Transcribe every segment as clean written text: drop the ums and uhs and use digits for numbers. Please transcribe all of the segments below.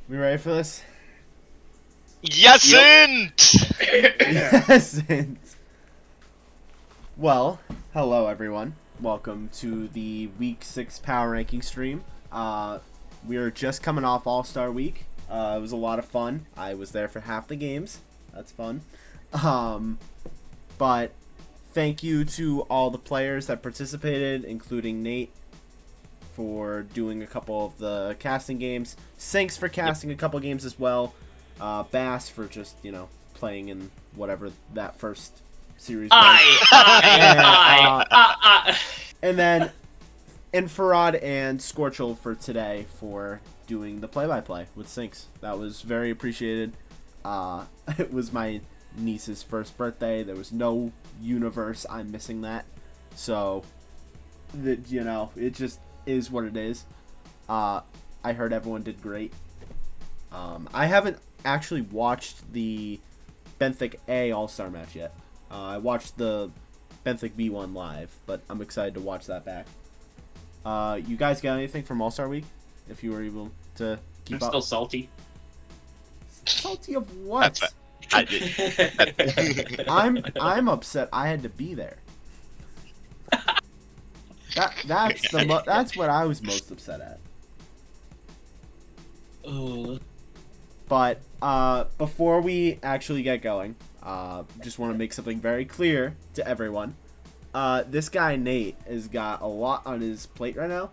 We ready for this? Yes'nt! Yes'nt! Well, hello everyone. Welcome to the Week 6 Power Ranking stream. We are just coming off All-Star Week. It was a lot of fun. I was there for half the games. That's fun. But thank you to all the players that participated, including Nate for doing a couple of the casting games. Sinks for casting a couple games as well. Bass for just, playing in whatever that first series was. And then Farad and Scorchel for today for doing the play-by-play with Sinks. That was very appreciated. It was my niece's first birthday. There was no universe I'm missing that. So, it just is what it is. I heard everyone did great. I haven't actually watched the Benthic A All-Star match yet. I watched the Benthic B one live, but I'm excited to watch that back. You guys got anything from All-Star Week? If you were able to keep up. I'm still salty. Salty of what? I'm upset I had to be there. That's what I was most upset at. But before we actually get going, just want to make something very clear to everyone. This guy Nate has got a lot on his plate right now,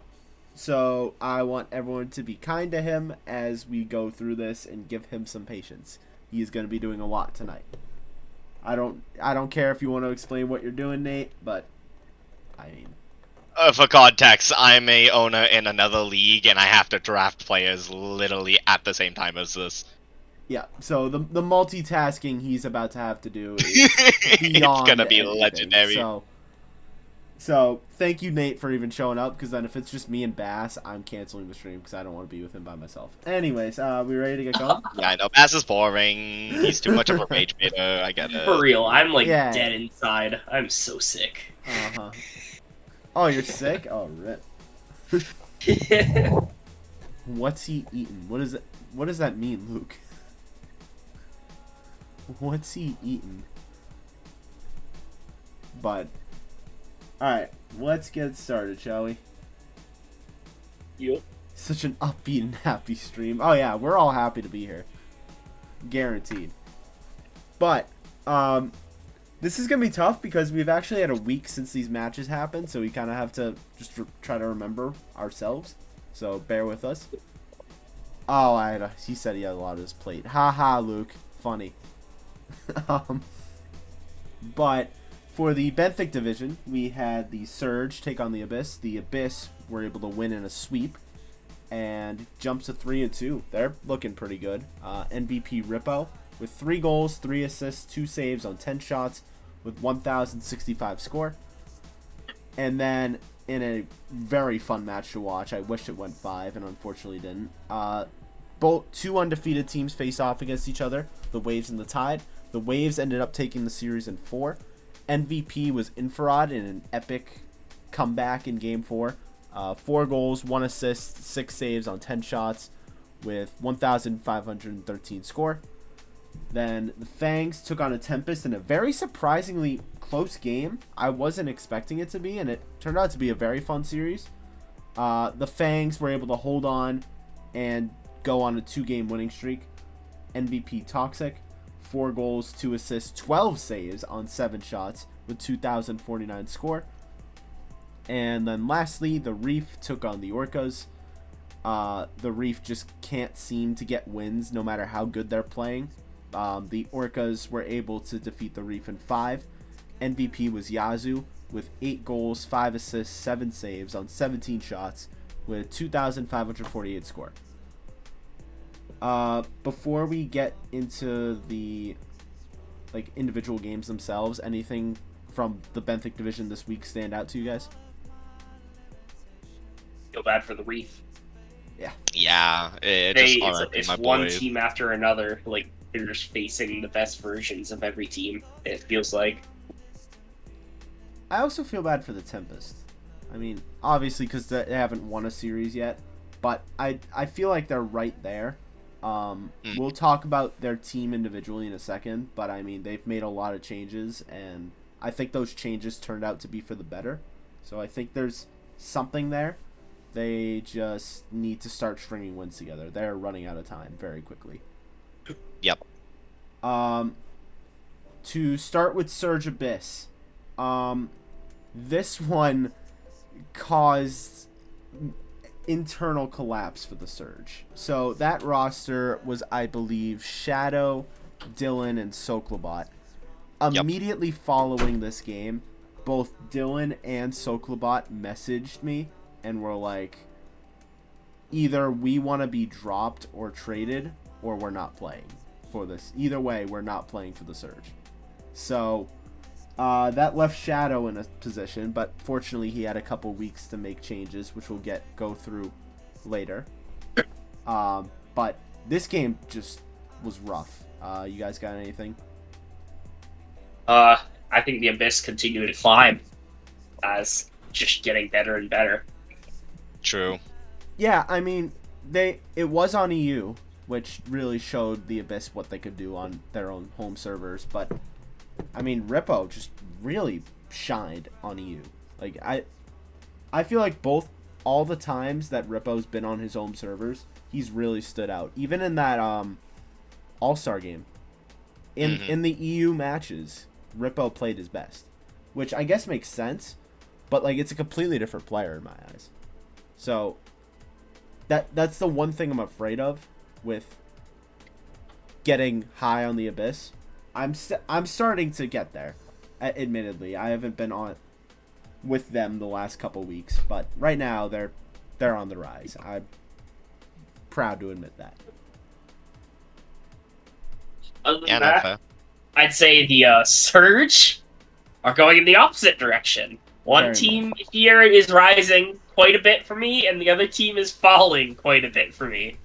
so I want everyone to be kind to him as we go through this and give him some patience. He is going to be doing a lot tonight. I don't care if you want to explain what you're doing, Nate, but I mean. For context, I'm a owner in another league, and I have to draft players literally at the same time as this. Yeah, so the multitasking he's about to have to do is beyond It's gonna be anything. legendary. So thank you, Nate, for even showing up, because then if it's just me and Bass, I'm canceling the stream because I don't want to be with him by myself. Anyways, we ready to get going? Yeah, I know. Bass is boring. He's too much of a rage baiter. I get it. For real, I'm like Yeah. dead inside. I'm so sick. Uh-huh. Oh, you're sick? Oh, rip. What's he eating? What does that mean, Luke? What's he eating? But, alright, let's get started, shall we? Yup. Such an upbeat and happy stream. Oh yeah, we're all happy to be here. Guaranteed. But, This is gonna be tough because we've actually had a week since these matches happened, so we kind of have to just try to remember ourselves. So bear with us. Oh, he said he had a lot of his plate. Ha ha, Luke. Funny. But for the Benthic division, we had the Surge take on the Abyss. The Abyss were able to win in a sweep and jump to 3-2. They're looking pretty good. MVP Rippo with 3 goals, 3 assists, 2 saves on 10 shots with 1,065 score. And then in a very fun match to watch, I wish it went 5 and unfortunately didn't. Both 2 undefeated teams face off against each other, the Waves and the Tide. The Waves ended up taking the series in 4. MVP was Infrared in an epic comeback in Game 4. 4 goals, 1 assist, 6 saves on 10 shots with 1,513 score. Then the Fangs took on a Tempest in a very surprisingly close game. I wasn't expecting it to be, and it turned out to be a very fun series. The Fangs were able to hold on and go on a 2-game winning streak. MVP Toxic, 4 goals, 2 assists, 12 saves on 7 shots with 2,049 score. And then lastly, the Reef took on the Orcas. The Reef just can't seem to get wins no matter how good they're playing. The Orcas were able to defeat the Reef in 5. MVP was Yazoo with 8 goals, 5 assists, 7 saves on 17 shots with 2,548 score. Before we get into the individual games themselves, anything from the Benthic division this week stand out to you guys? Feel bad for the Reef. Yeah, it's my one boys. team after another. Like, they're just facing the best versions of every team, it feels like. I also feel bad for the Tempest. I mean, obviously because they haven't won a series yet, but I feel like they're right there. We'll talk about their team individually in a second, but I mean, they've made a lot of changes, and I think those changes turned out to be for the better. So I think there's something there. They just need to start stringing wins together. They're running out of time very quickly. Yep. To start with Surge Abyss, this one caused internal collapse for the Surge. So that roster was, I believe, Shadow, Dylan, and Soklabot. Immediately following this game, both Dylan and Soklabot messaged me and were like, either we want to be dropped or traded, or we're not playing for this. Either way, we're not playing for the Surge. So that left Shadow in a position, but fortunately he had a couple weeks to make changes, which we'll go through later. But this game just was rough. You guys got anything? I think the Abyss continued to climb as just getting better and better. True. Yeah, I mean, it was on EU, which really showed the Abyss what they could do on their own home servers, but I mean, Rippo just really shined on EU. Like, I feel like all the times that Rippo's been on his home servers, he's really stood out. Even in that All-Star game. In the EU matches, Rippo played his best, which I guess makes sense, but like, it's a completely different player in my eyes. So that's the one thing I'm afraid of with getting high on the Abyss. I'm starting to get there. Admittedly, I haven't been on with them the last couple weeks, but right now they're on the rise. I'm proud to admit that. Other than Yeah, that, not fair. I'd say the Surge are going in the opposite direction. One Very team here is rising quite a bit for me, and the other team is falling quite a bit for me.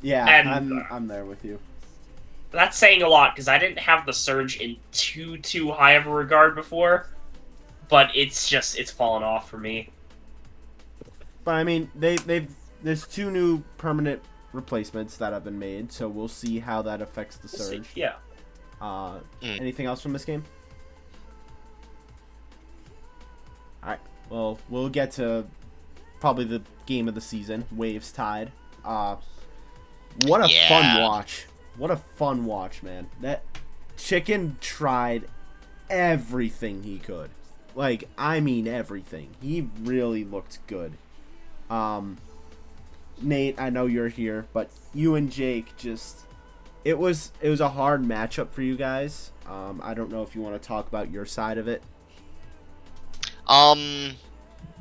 Yeah, And- I'm there with you. That's saying a lot, because I didn't have the Surge in too high of a regard before, but it's fallen off for me. But I mean, there's 2 new permanent replacements that have been made, so we'll see how that affects the We'll see. Surge. Yeah. Anything else from this game? Alright, well, we'll get to probably the game of the season, Waves Tide. What a fun watch. What a fun watch, man. That Chicken tried everything he could. Like, I mean everything. He really looked good. Nate, I know you're here, but you and Jake just... It was a hard matchup for you guys. I don't know if you want to talk about your side of it.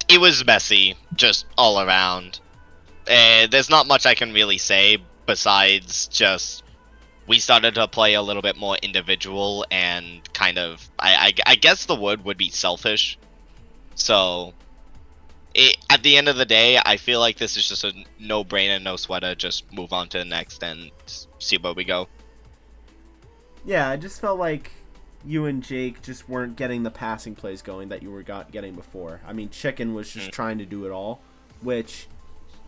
It was messy, just all around. There's not much I can really say besides just we started to play a little bit more individual and kind of I guess the word would be selfish. So at the end of the day, I feel like this is just a no-brainer, no sweater. Just move on to the next and see where we go. Yeah, I just felt like you and Jake just weren't getting the passing plays going that you were getting before. I mean, Chicken was just trying to do it all, which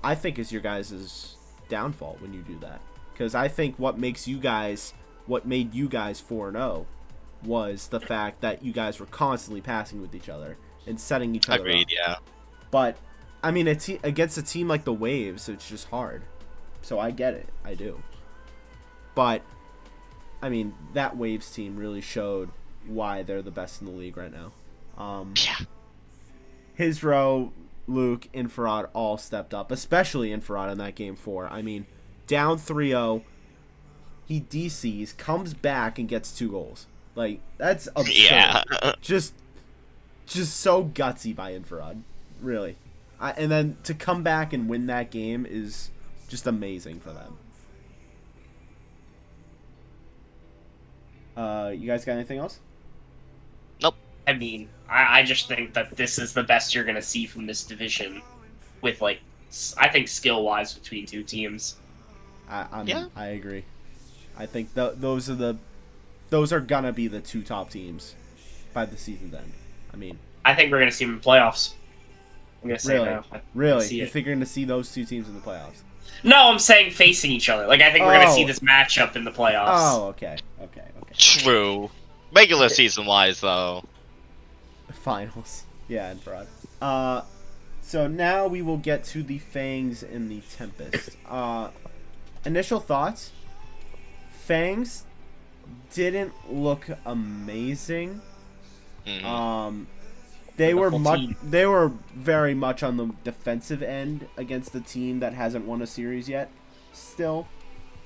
I think is your guys' downfall when you do that. Because I think what made you guys 4-0 was the fact that you guys were constantly passing with each other and setting each other Agreed, up. yeah. But, I mean, against a team like the Waves, it's just hard. So I get it. I do. But, I mean, that Waves team really showed why they're the best in the league right now. Yeah. Hizro, Luke, Infrared all stepped up, especially Infrared in that game 4. I mean, down 3-0, he DCs, comes back, and gets 2 goals. Like, that's absurd. Yeah. Just so gutsy by Infrared. Really. And then to come back and win that game is just amazing for them. You guys got anything else? Nope. I mean, I just think that this is the best you're going to see from this division with, like, I think skill-wise between two teams. I agree. I think those are going to be the 2 top teams by the season's end. I mean, I think we're going to see them in playoffs. I'm going to say really? now. Really? You think you're going to see those 2 teams in the playoffs? No, I'm saying facing each other. Like, I think we're going to see this matchup in the playoffs. Oh, okay. True. Regular season-wise, though. Finals. Yeah, and fraud. So now we will get to the Fangs and the Tempest. Initial thoughts. Fangs didn't look amazing. Mm-hmm. They were very much on the defensive end against the team that hasn't won a series yet. Still,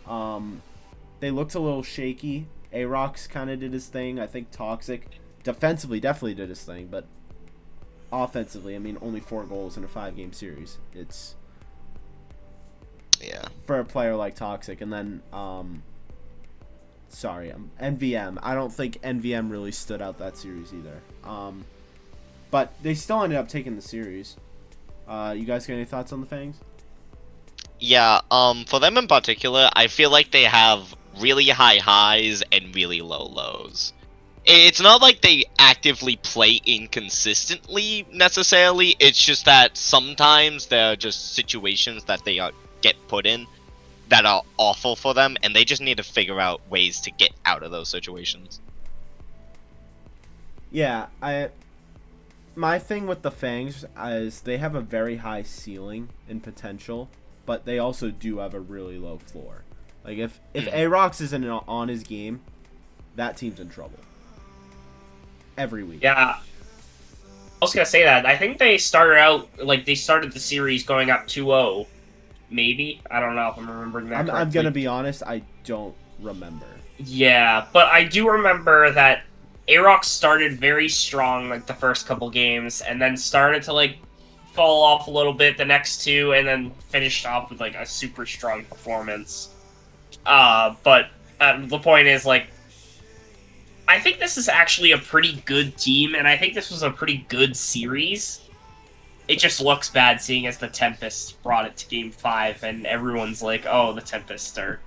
they looked a little shaky. Arox kind of did his thing. I think Toxic defensively definitely did his thing, but offensively, I mean, only 4 goals in a 5-game series. It's for a player like Toxic, and then NVM. I don't think NVM really stood out that series either. But they still ended up taking the series. You guys got any thoughts on the Fangs? Yeah, for them in particular, I feel like they have really high highs and really low lows. It's not like they actively play inconsistently, necessarily. It's just that sometimes there are just situations that they get put in that are awful for them, and they just need to figure out ways to get out of those situations. Yeah, my thing with the Fangs is they have a very high ceiling and potential, but they also do have a really low floor. Like, if Arox isn't on his game, that team's in trouble. Every week. Yeah. I was going to say that. I think they started the series going up 2-0. Maybe? I don't know if I'm remembering that correctly. I'm going to be honest, I don't remember. Yeah, but I do remember that Arox started very strong, like, the first couple games, and then started to, like, fall off a little bit the next 2, and then finished off with, like, a super strong performance. But the point is, like, I think this is actually a pretty good team, and I think this was a pretty good series. It just looks bad seeing as the Tempest brought it to Game 5, and everyone's like, oh, the Tempests are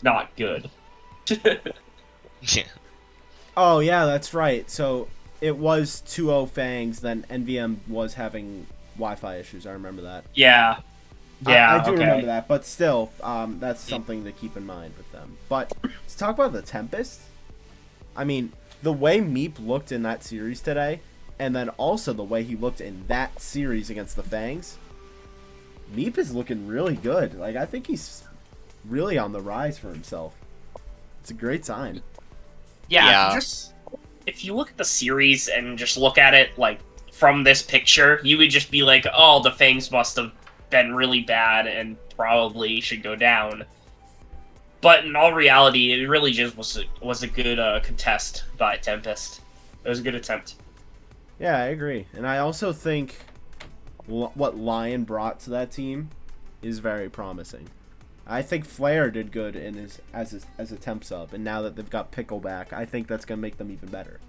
not good. Yeah. Oh, yeah, that's right. So, it was 2-0 Fangs, then NVM was having Wi-Fi issues. I remember that. Yeah. Yeah, I do remember that, but still, that's something to keep in mind with them. But to talk about the Tempest, I mean, the way Meep looked in that series today, and then also the way he looked in that series against the Fangs, Meep is looking really good. Like, I think he's really on the rise for himself. It's a great sign. Yeah. if you look at the series and just look at it like from this picture, you would just be like, oh, the Fangs must have been really bad and probably should go down. But in all reality, it really just was a good contest by Tempest. It was a good attempt. Yeah, I agree. And I also think what Lion brought to that team is very promising. I think Flair did good in as a temp sub, and now that they've got Pickle back, I think that's going to make them even better.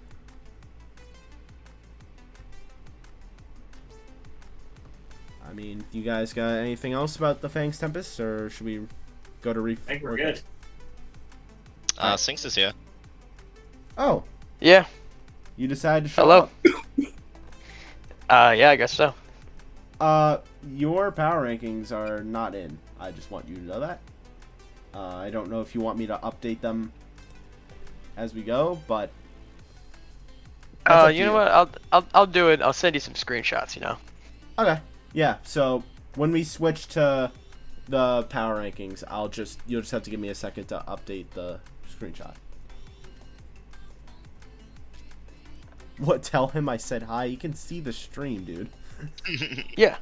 I mean, you guys got anything else about the Fangs Tempest, or should we go to Reef? I think we're good. Sinks is here. Oh, Yeah. you decided to show Hello. up. Yeah, I guess so. Your power rankings are not in. I just want you to know that. I don't know if you want me to update them as we go, but that's up to You know what? I'll do it. I'll send you some screenshots. You know. Okay. Yeah. So when we switch to the power rankings, you'll just have to give me a second to update the screenshot. What? Tell him I said hi. You can see the stream, dude. Yeah.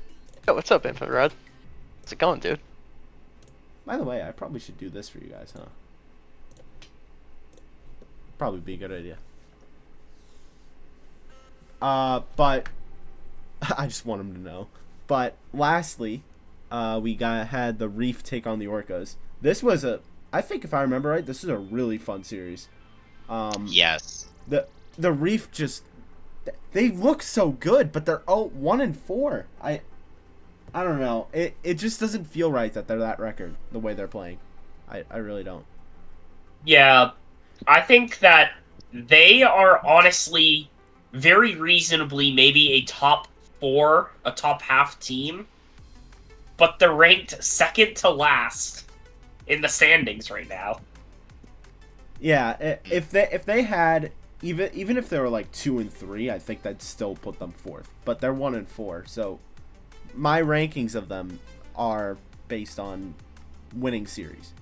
Yo, what's up, Infant Rod? How's it going, dude? By the way, I probably should do this for you guys, huh? Probably be a good idea. But I just want him to know. But lastly, we had the Reef take on the Orcas. This was I think if I remember right, this is a really fun series. Yes. The Reef they look so good, but they're 1-4. I don't know. It just doesn't feel right that they're that record the way they're playing. I really don't. Yeah, I think that they are honestly very reasonably maybe a top 4, a top half team, but they're ranked second to last in the standings right now. Yeah, if they had even if they were like 2-3, I think that'd still put them 4th. But they're 1-4, so my rankings of them are based on winning series.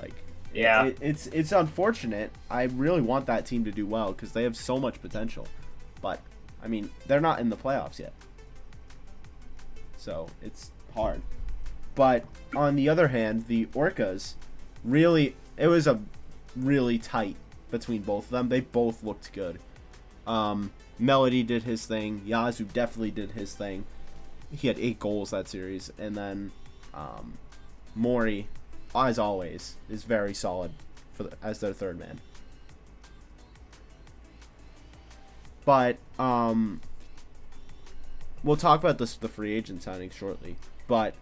Like, Yeah. it's unfortunate. I really want that team to do well because they have so much potential. But I mean, they're not in the playoffs yet, so it's hard. But on the other hand, the Orcas it was a really tight between both of them. They both looked good. Melody did his thing. Yazoo definitely did his thing. He had 8 goals that series, and then Mori, as always, is very solid as their third man. But we'll talk about the free agent signing shortly. But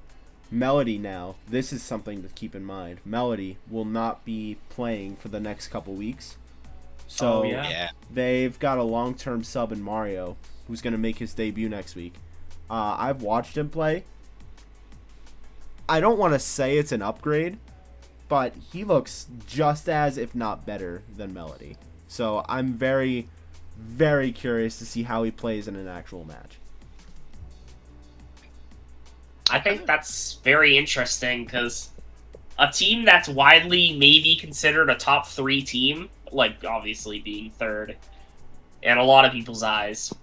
Melody now, this is something to keep in mind. Melody will not be playing for the next couple weeks. So Yeah. they've got a long-term sub in Mario, who's going to make his debut next week. I've watched him play. I don't want to say it's an upgrade, but he looks just as, if not better, than Melody. So I'm very, very curious to see how he plays in an actual match. I think that's very interesting because a team that's widely maybe considered a top 3 team, like obviously being third, in a lot of people's eyes,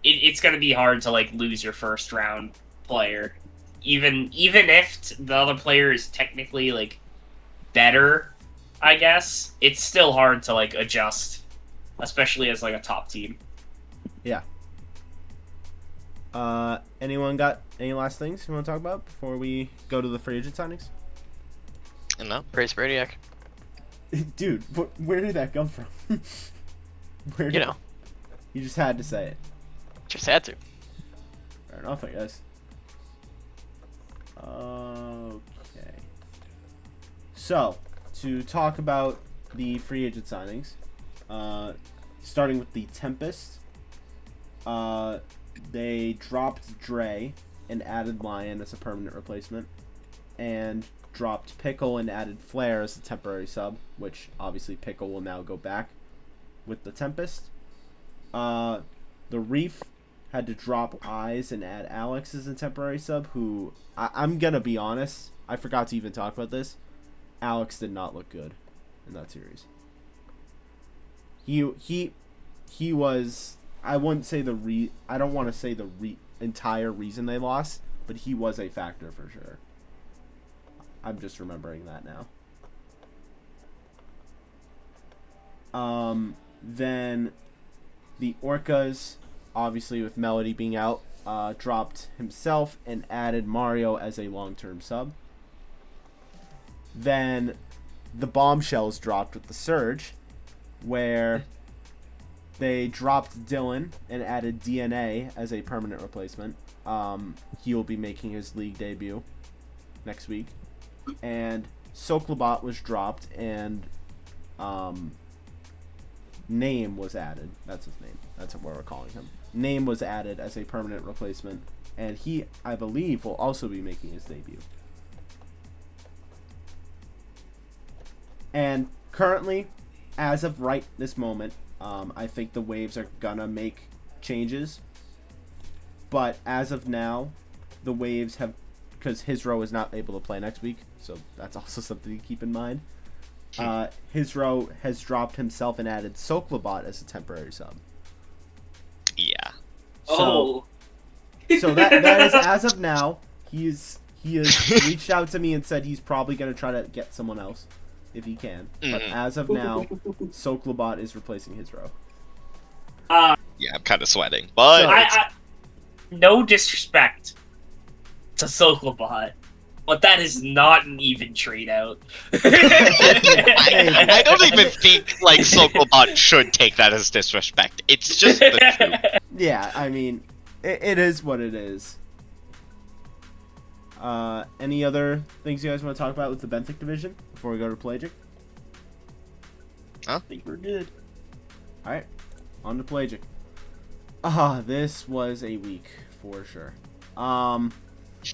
it's going to be hard to like lose your first round player, even if the other player is technically like better. I guess it's still hard to like adjust, especially as like a top team. Yeah. Anyone got any last things you want to talk about before we go to the free agent signings? No. Grace Bradiac. Dude, where did that come from? You know, You just had to say it. just had to. Fair enough, I guess. Okay. So, to talk about the free agent signings, starting with the Tempest, they dropped Dre and added Lion as a permanent replacement, and dropped Pickle and added Flair as a temporary sub, which obviously Pickle will now go back with the Tempest. The Reef had to drop Eyes and add Alex as a temporary sub, who, I'm going to be honest, I forgot to even talk about this. Alex did not look good in that series. He was. I wouldn't say I don't want to say the entire reason they lost, but he was a factor for sure. I'm just remembering that now. Then the Orcas, obviously with Melody being out, dropped himself and added Mario as a long-term sub. Then the Bombshells dropped with the Surge, where they dropped Dylan and added DNA as a permanent replacement. He will be making his league debut next week. And Soklobot was dropped and Name was added. That's his name. That's what we're calling him. Name was added as a permanent replacement, and he, I believe, will also be making his debut. And currently, as of right this moment, I think the Waves are gonna make changes. But as of now, the Waves have, because Hizro is not able to play next week, so that's also something to keep in mind. Hizro has dropped himself and added Soklobot as a temporary sub. Yeah. So that is as of now. He has reached out to me and said he's probably going to try to get someone else if he can. But as of now, Soklobot is replacing Hizro. Yeah, I'm kind of sweating, but I no disrespect to Soklobot, but that is not an even trade out. I don't even think like Soklobot should take that as disrespect. It's just the truth. Yeah, I mean, it is what it is. Any other things you guys want to talk about with the Benthic division before we go to Pelagic? Huh? I think we're good. Alright, on to Pelagic. This was a week for sure.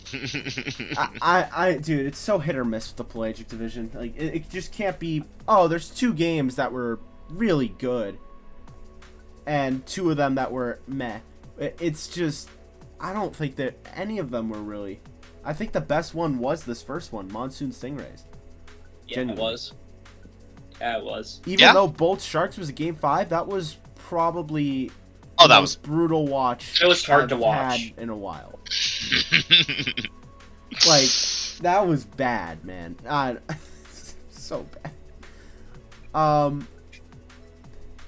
Dude, it's so hit or miss with the Pelagic division. Like, it just can't be. Oh, there's 2 games that were really good, and 2 of them that were meh. It's just, I don't think that any of them were really. I think the best one was this first one, Monsoon Stingrays. Yeah, Genuinely. it was. Yeah, it was. Even though Bolt Sharks was a game 5, that was probably Oh, the that most brutal watch. It was hard I've to watch. had in a while. Like, that was bad, man. So bad.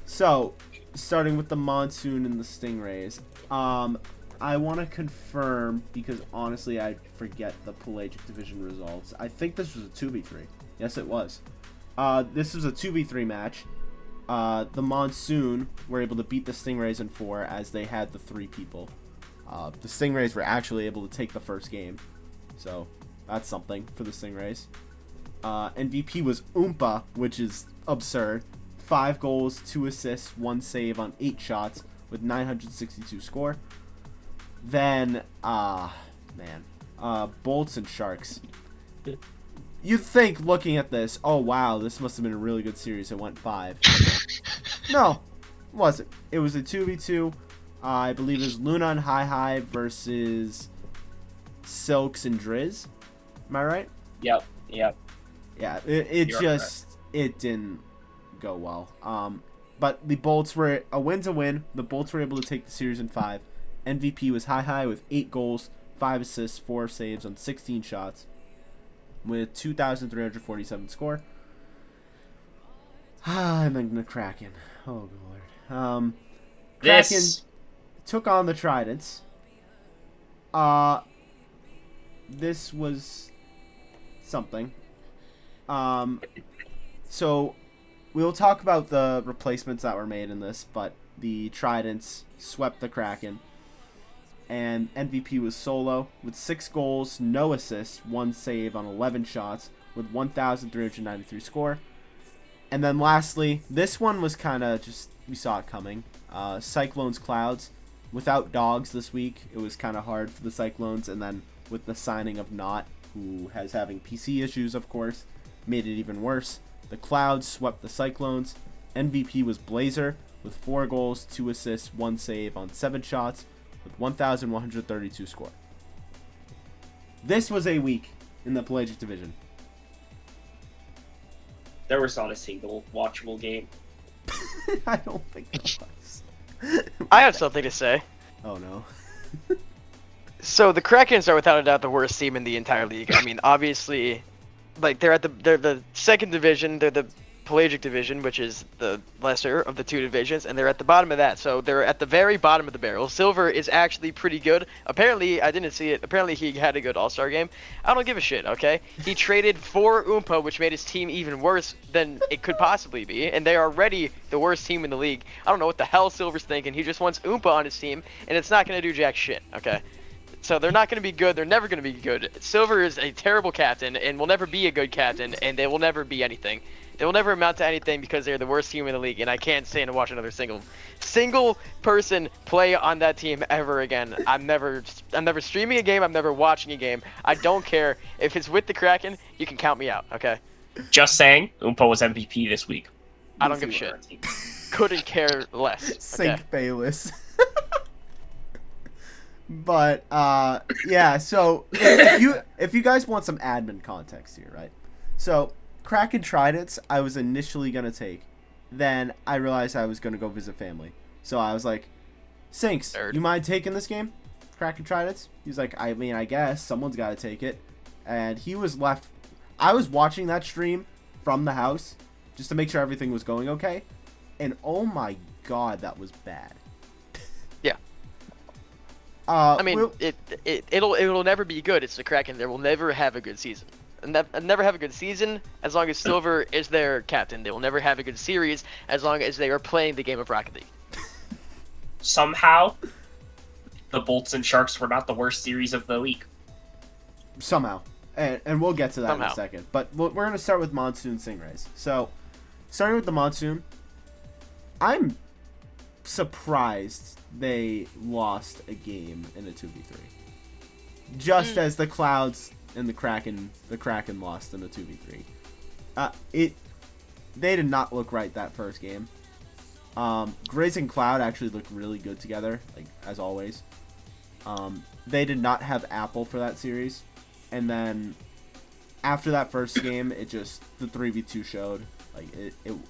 So, starting with the Monsoon and the Stingrays. I want to confirm, because honestly I forget the Pelagic division results. I think this was a 2v3. Yes, it was. This was a 2v3 match. The Monsoon were able to beat the Stingrays in 4 as they had the 3 people. The Stingrays were actually able to take the first game. So, that's something for the Stingrays. MVP was Oompa, which is absurd. 5 goals, 2 assists, 1 save on 8 shots with 962 score. Then, Bolts and Sharks. You'd think, looking at this, oh wow, this must have been a really good series. It went 5. No, it wasn't. It was a 2v2. I believe it was Luna and Hi versus Silks and Driz. Am I right? Yep. Yeah, it didn't go well. But the Bolts were a win to win. The Bolts were able to take the series in 5. MVP was Hi with 8 goals, 5 assists, 4 saves on 16 shots with 2,347 score. And then the Kraken. Oh, Lord. Kraken took on the Tridents. This was something. So we'll talk about the replacements that were made in this, but the Tridents swept the Kraken. And MVP was Solo with 6 goals, no assists, 1 save on 11 shots with 1,393 score. And then lastly, this one was kind of just, we saw it coming. Cyclones Clouds. Without Dogs this week, it was kind of hard for the Cyclones. And then with the signing of Knot, who has having PC issues, of course, made it even worse. The Clouds swept the Cyclones. MVP was Blazer with 4 goals, 2 assists, 1 save on 7 shots with 1,132 score. This was a week in the Pelagic division. There was not a single watchable game. I don't think it was. I have something to say. Oh no. So the Krakens are without a doubt the worst team in the entire league. I mean, obviously, like they're the second division. They're the Pelagic division, which is the lesser of the two divisions, and they're at the bottom of that. So they're at the very bottom of the barrel. Silver is actually pretty good. Apparently, I didn't see it. Apparently, he had a good All-Star game. I don't give a shit. Okay, he traded for Oompa, which made his team even worse than it could possibly be, and they are already the worst team in the league. I don't know what the hell Silver's thinking. He just wants Oompa on his team, and it's not gonna do jack shit. Okay. So they're not going to be good. They're never going to be good. Silver is a terrible captain and will never be a good captain, and they will never be anything. They will never amount to anything because they're the worst team in the league, and I can't stand to watch another single person play on that team ever again. I'm never streaming a game. I'm never watching a game. I don't care if it's with the Kraken. You can count me out. Okay. Just saying, Oompa was MVP this week. I don't give a shit. Couldn't care less. Okay. Saint Bayless. But yeah, so if you guys want some admin context here, right? So Kraken Tridents I was initially gonna take, then I realized I was gonna go visit family. So I was like, Sinks, Nerd. you mind taking this game? Kraken Tridents? He's like, I mean, I guess someone's gotta take it. And he was left. I was watching that stream from the house just to make sure everything was going okay. And oh my god, that was bad. Yeah. I mean, it'll never be good. It's the Kraken. They will never have a good season. Never have a good season as long as Silver is their captain. They will never have a good series as long as they are playing the game of Rocket League. Somehow, the Bolts and Sharks were not the worst series of the week. Somehow. And we'll get to that in Somehow. a second. But we're going to start with Monsoon Stingrays. So, starting with the Monsoon, I'm surprised they lost a game in a 2v3. Just as the Clouds and the Kraken lost in a 2v3. They did not look right that first game. Grizz and Cloud actually looked really good together, like as always. They did not have Apple for that series. And then after that first game, it just the 3v2 showed like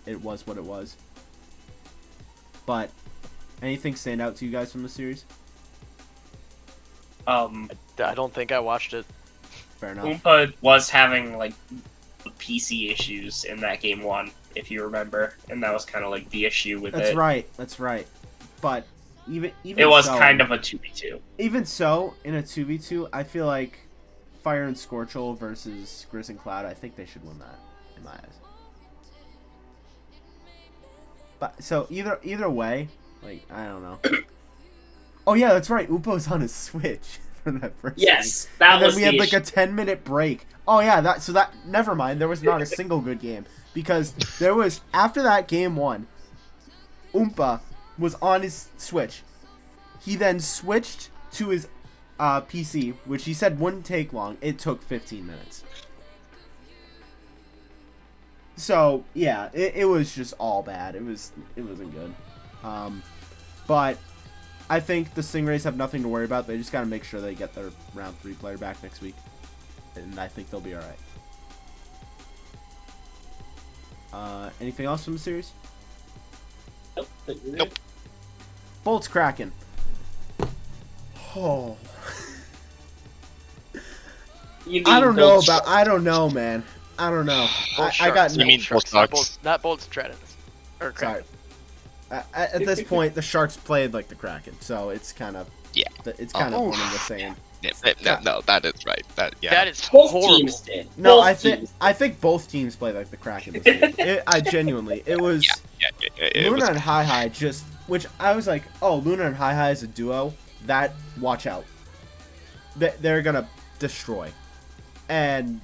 it was what it was. But anything stand out to you guys from the series? I don't think I watched it. Fair enough. Oompa was having like PC issues in that game one, if you remember, and that was kind of like the issue with That's it. right. That's right. But even It was so, kind of a 2v2. Even so, in a 2v2, I feel like Fire and Scorchel versus Grizz and Cloud, I think they should win that in my eyes. But so either way, like I don't know. Oh yeah, that's right. Upo was on his Switch for that first. Yes, game. that And then was we the had like issue. a 10-minute break. Oh yeah, that never mind. There was not a single good game because there was after that game one. Oompa was on his Switch. He then switched to his PC, which he said wouldn't take long. It took 15 minutes. So yeah, it was just all bad. It wasn't good. But I think the Stingrays have nothing to worry about. They just got to make sure they get their round 3 player back next week, and I think they'll be all right. Anything else from the series? Nope. Bolts Kraken. Oh. You mean I don't know, man. I don't know. I got You mean Sharks, Bolt not Sharks? not Bolts Tridents. Or sorry. Kraken. At this point, the Sharks played like the Kraken, so it's kind of Yeah. It's kind of Oh. one and the same. No, that is right. That That Both is teams horrible. did. No, Both I think both teams played like the Kraken. This game. I genuinely, it was it Luna was and Hi Hi just, which I was like, oh, Luna and Hi Hi is a duo. That watch out, they're gonna destroy, and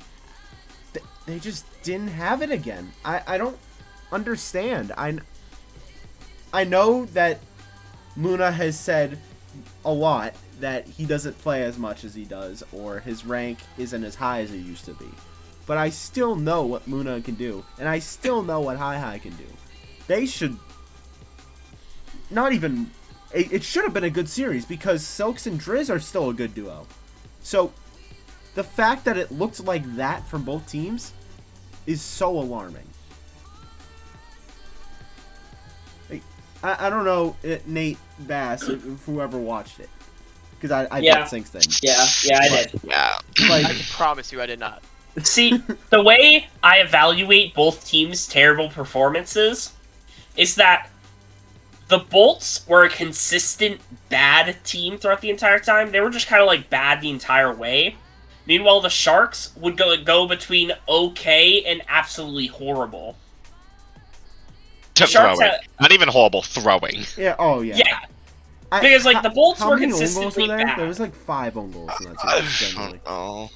they just didn't have it again. I don't understand. I know that Luna has said a lot that he doesn't play as much as he does, or his rank isn't as high as it used to be. But I still know what Luna can do, and I still know what Hi Hi can do. They should not even... It should have been a good series, because Silks and Driz are still a good duo. So, the fact that it looked like that from both teams is so alarming. I don't know, Nate Bass, if whoever watched it. Because I Yeah. bet Sinks did. Yeah, I did. Yeah. Like, I can promise you I did not. See, the way I evaluate both teams' terrible performances is that the Bolts were a consistent bad team throughout the entire time. They were just kind of like bad the entire way. Meanwhile, the Sharks would go between okay and absolutely horrible. To Sharks throwing. had- Not even horrible, throwing. yeah, oh yeah. Yeah, because, like, the Bolts how were many own goals consistently were there? bad. There was like 5 own goals in that I team, generally. don't know.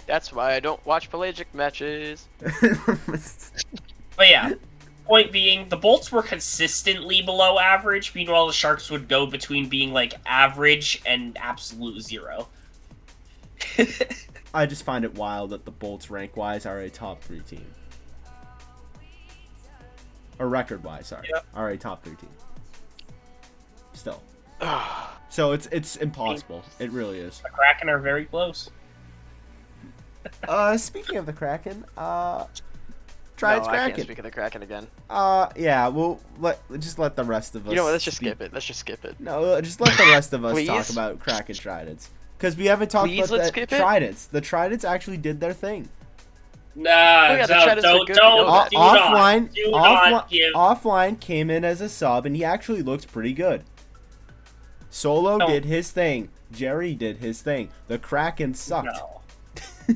That's why I don't watch pelagic matches. But yeah, point being, the Bolts were consistently below average. Meanwhile, the Sharks would go between being like average and absolute zero. I just find it wild that the Bolts rank-wise are a top 3 team. Or record-wise, sorry. Yeah. Are a top 3 team. Still. So it's impossible. It really is. The Kraken are very close. Speaking of the Kraken, No, Triads I can't Kraken. speak of the Kraken again. Yeah, we'll just let the rest of us. You know what? Let's just speak. skip it. Let's just skip it. No, just let the rest of us Please? talk about Kraken Tridents. Because we haven't talked Please, about let's the skip it? Tridents. The Tridents actually did their thing. Nah, yeah, the Tridents are don't, good, we know don't, that. do not, Offline, do not give. offline came in as a sub, and he actually looked pretty good. Solo No. did his thing. Jerry did his thing. The Kraken sucked.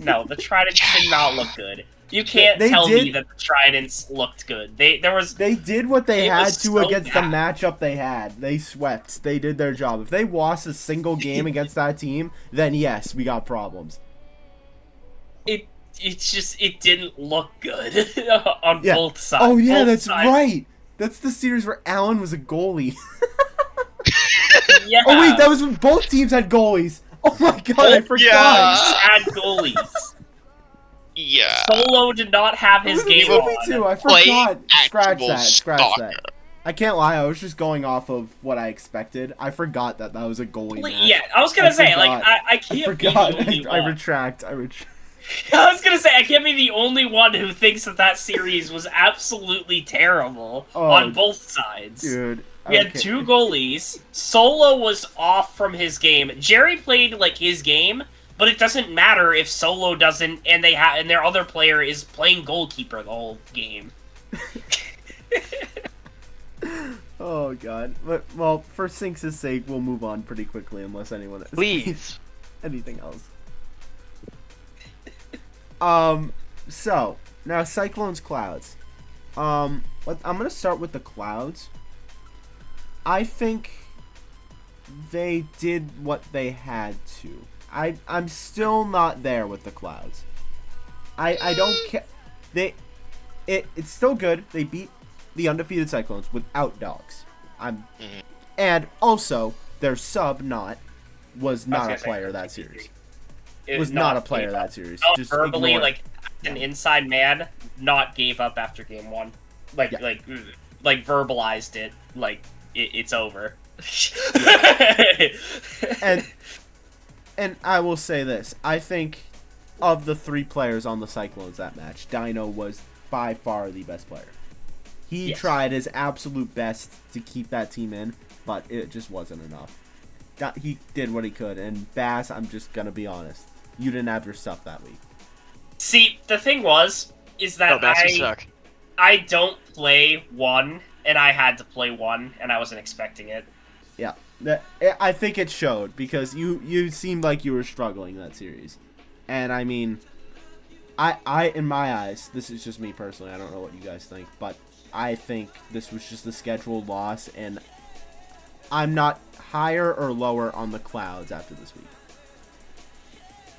No, the Tridents did not look good. You can't They tell did- me that the Tridents looked good. They did what they It had was to so against the bad. matchup they had. They swept. They did their job. If they lost a single game against that team, then yes, we got problems. it didn't look good on Yeah. both sides. Oh yeah, Both that's sides. right. That's the series where Allen was a goalie. Yeah. Oh wait, that was when both teams had goalies. Oh my god, I Both forgot. Yeah. Had goalies. Yeah. Solo did not have his It was game a movie on. too. I Play forgot. Scratch actual that. Scratch soccer. that. I can't lie. I was just going off of what I expected. I forgot that was a goalie match. Yeah, I was gonna I say, like, forgot. I I can't be forgot. the only I one. retract. I was gonna say, I can't be the only one who thinks that series was absolutely terrible Oh, on both sides. Dude. We had okay. 2 goalies. Solo was off from his game. Jerry played like his game, but it doesn't matter if Solo doesn't, and and their other player is playing goalkeeper the whole game. Oh god. But well, for Sinks' sake, we'll move on pretty quickly unless anyone has Please. anything else. So now Cyclones Clouds. I'm gonna start with the Clouds. I think they did what they had to. I'm still not there with the Clouds. I don't care. It's still good. They beat the undefeated Cyclones without dogs. And also their sub was not a player that series. It Was not a player that series. Not Just verbally, ignore it. like an inside man, not gave up after game 1. Like, Yeah. like verbalized it. Like it's over. And I will say this. I think of the 3 players on the Cyclones that match, Dino was by far the best player. He Yes. tried his absolute best to keep that team in, but it just wasn't enough. He did what he could, and Bass, I'm just going to be honest. You didn't have your stuff that week. See, the thing is that No, Bastards suck. I don't play 1, and I had to play 1, and I wasn't expecting it. Yeah. I think it showed, because you seemed like you were struggling that series. And I mean, I in my eyes, this is just me personally, I don't know what you guys think, but I think this was just a scheduled loss, and I'm not higher or lower on the Clouds after this week.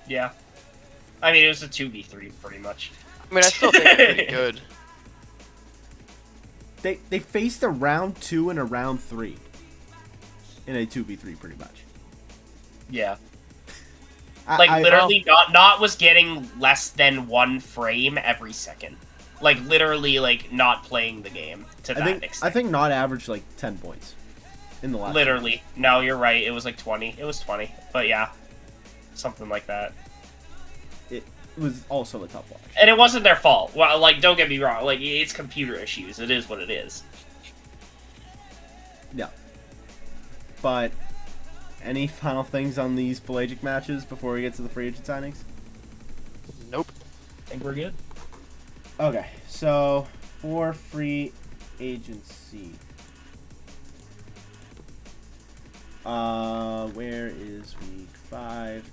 Yeah. I mean, it was a 2v3, pretty much. I mean, I still think they're pretty good. They faced a round 2 and a round 3 in a 2v3 pretty much. Yeah. I- Like, I- literally, not was getting less than 1 frame every second. Like, literally, like, not playing the game to that I extent. think not averaged like 10 points in the last. Literally. No, you're right. It was like 20. It was 20. But yeah. Something like that. It was also a tough watch. And it wasn't their fault. Well, like, don't get me wrong. Like, it's computer issues. It is what it is. Yeah. But any final things on these pelagic matches before we get to the free agent signings? Nope. I think we're good. Okay, so for free agency, where is week 5?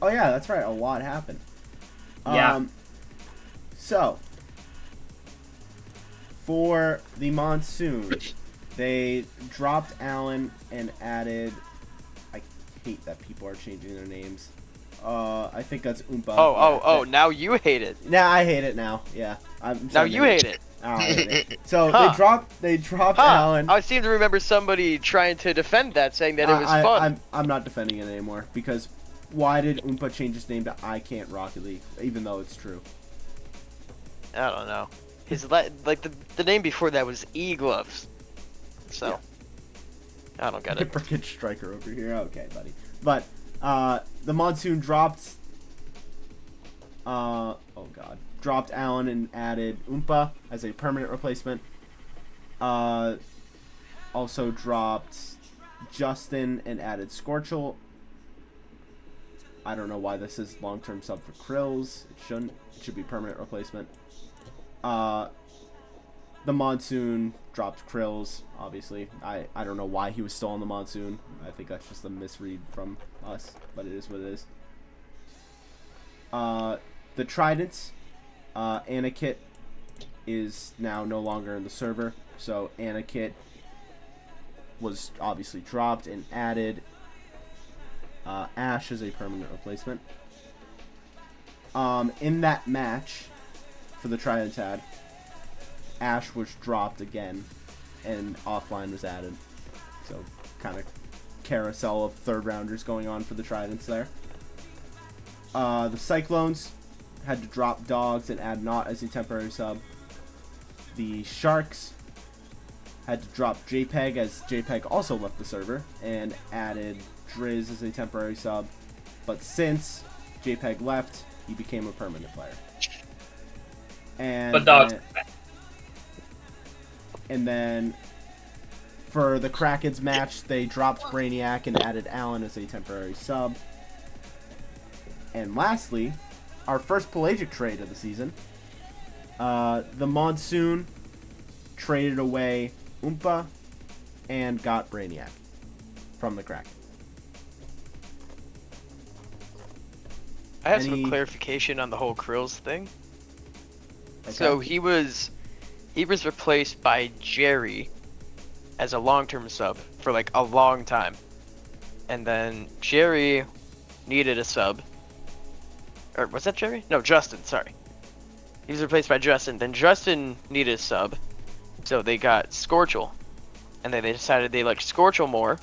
Oh yeah, that's right. A lot happened. Yeah. So for the Monsoon, they dropped Allen and added. I hate that people are changing their names. I think that's Oompa. Oh, now you hate it. Nah, I hate it now. Yeah, I'm Now starting you to hate it. Oh, I hate it. So Huh. they dropped Huh. Allen. I seem to remember somebody trying to defend that, saying that it was fun. I'm not defending it anymore because why did Oompa change his name to I Can't Rocket League, even though it's true? I don't know. His the name before that was E-Gloves. So I don't get it. Frickin' striker over here. Okay, buddy. But the Monsoon dropped. Dropped Allen and added Oompa as a permanent replacement. Also dropped Justin and added Scorchel. I don't know why this is long-term sub for Krills. It shouldn't. It should be permanent replacement. The Monsoon dropped Krills, obviously. I don't know why he was still on the Monsoon. I think that's just a misread from us, but it is what it is. The Tridents, Anakit is now no longer in the server, so Anakit was obviously dropped and added Ash as a permanent replacement. In that match for the Tridents had, Ash was dropped again and offline was added. So kind of carousel of third rounders going on for the Tridents there. The Cyclones had to drop Dogs and add Not as a temporary sub. The Sharks had to drop JPEG as JPEG also left the server and added Driz as a temporary sub. But since JPEG left, he became a permanent player. And But Dogs. and then for the Kraken's match, they dropped Brainiac and added Allen as a temporary sub. And lastly, our first pelagic trade of the season. The Monsoon traded away Oompa and got Brainiac from the Kraken. I have Any- some clarification on the whole Krills thing. Okay. So he was replaced by Jerry as a long-term sub for like a long time, and then Jerry needed a sub. Or was that Jerry? No, Justin. Sorry, he was replaced by Justin. Then Justin needed a sub, so they got Scorchel, and then they decided they liked Scorchel more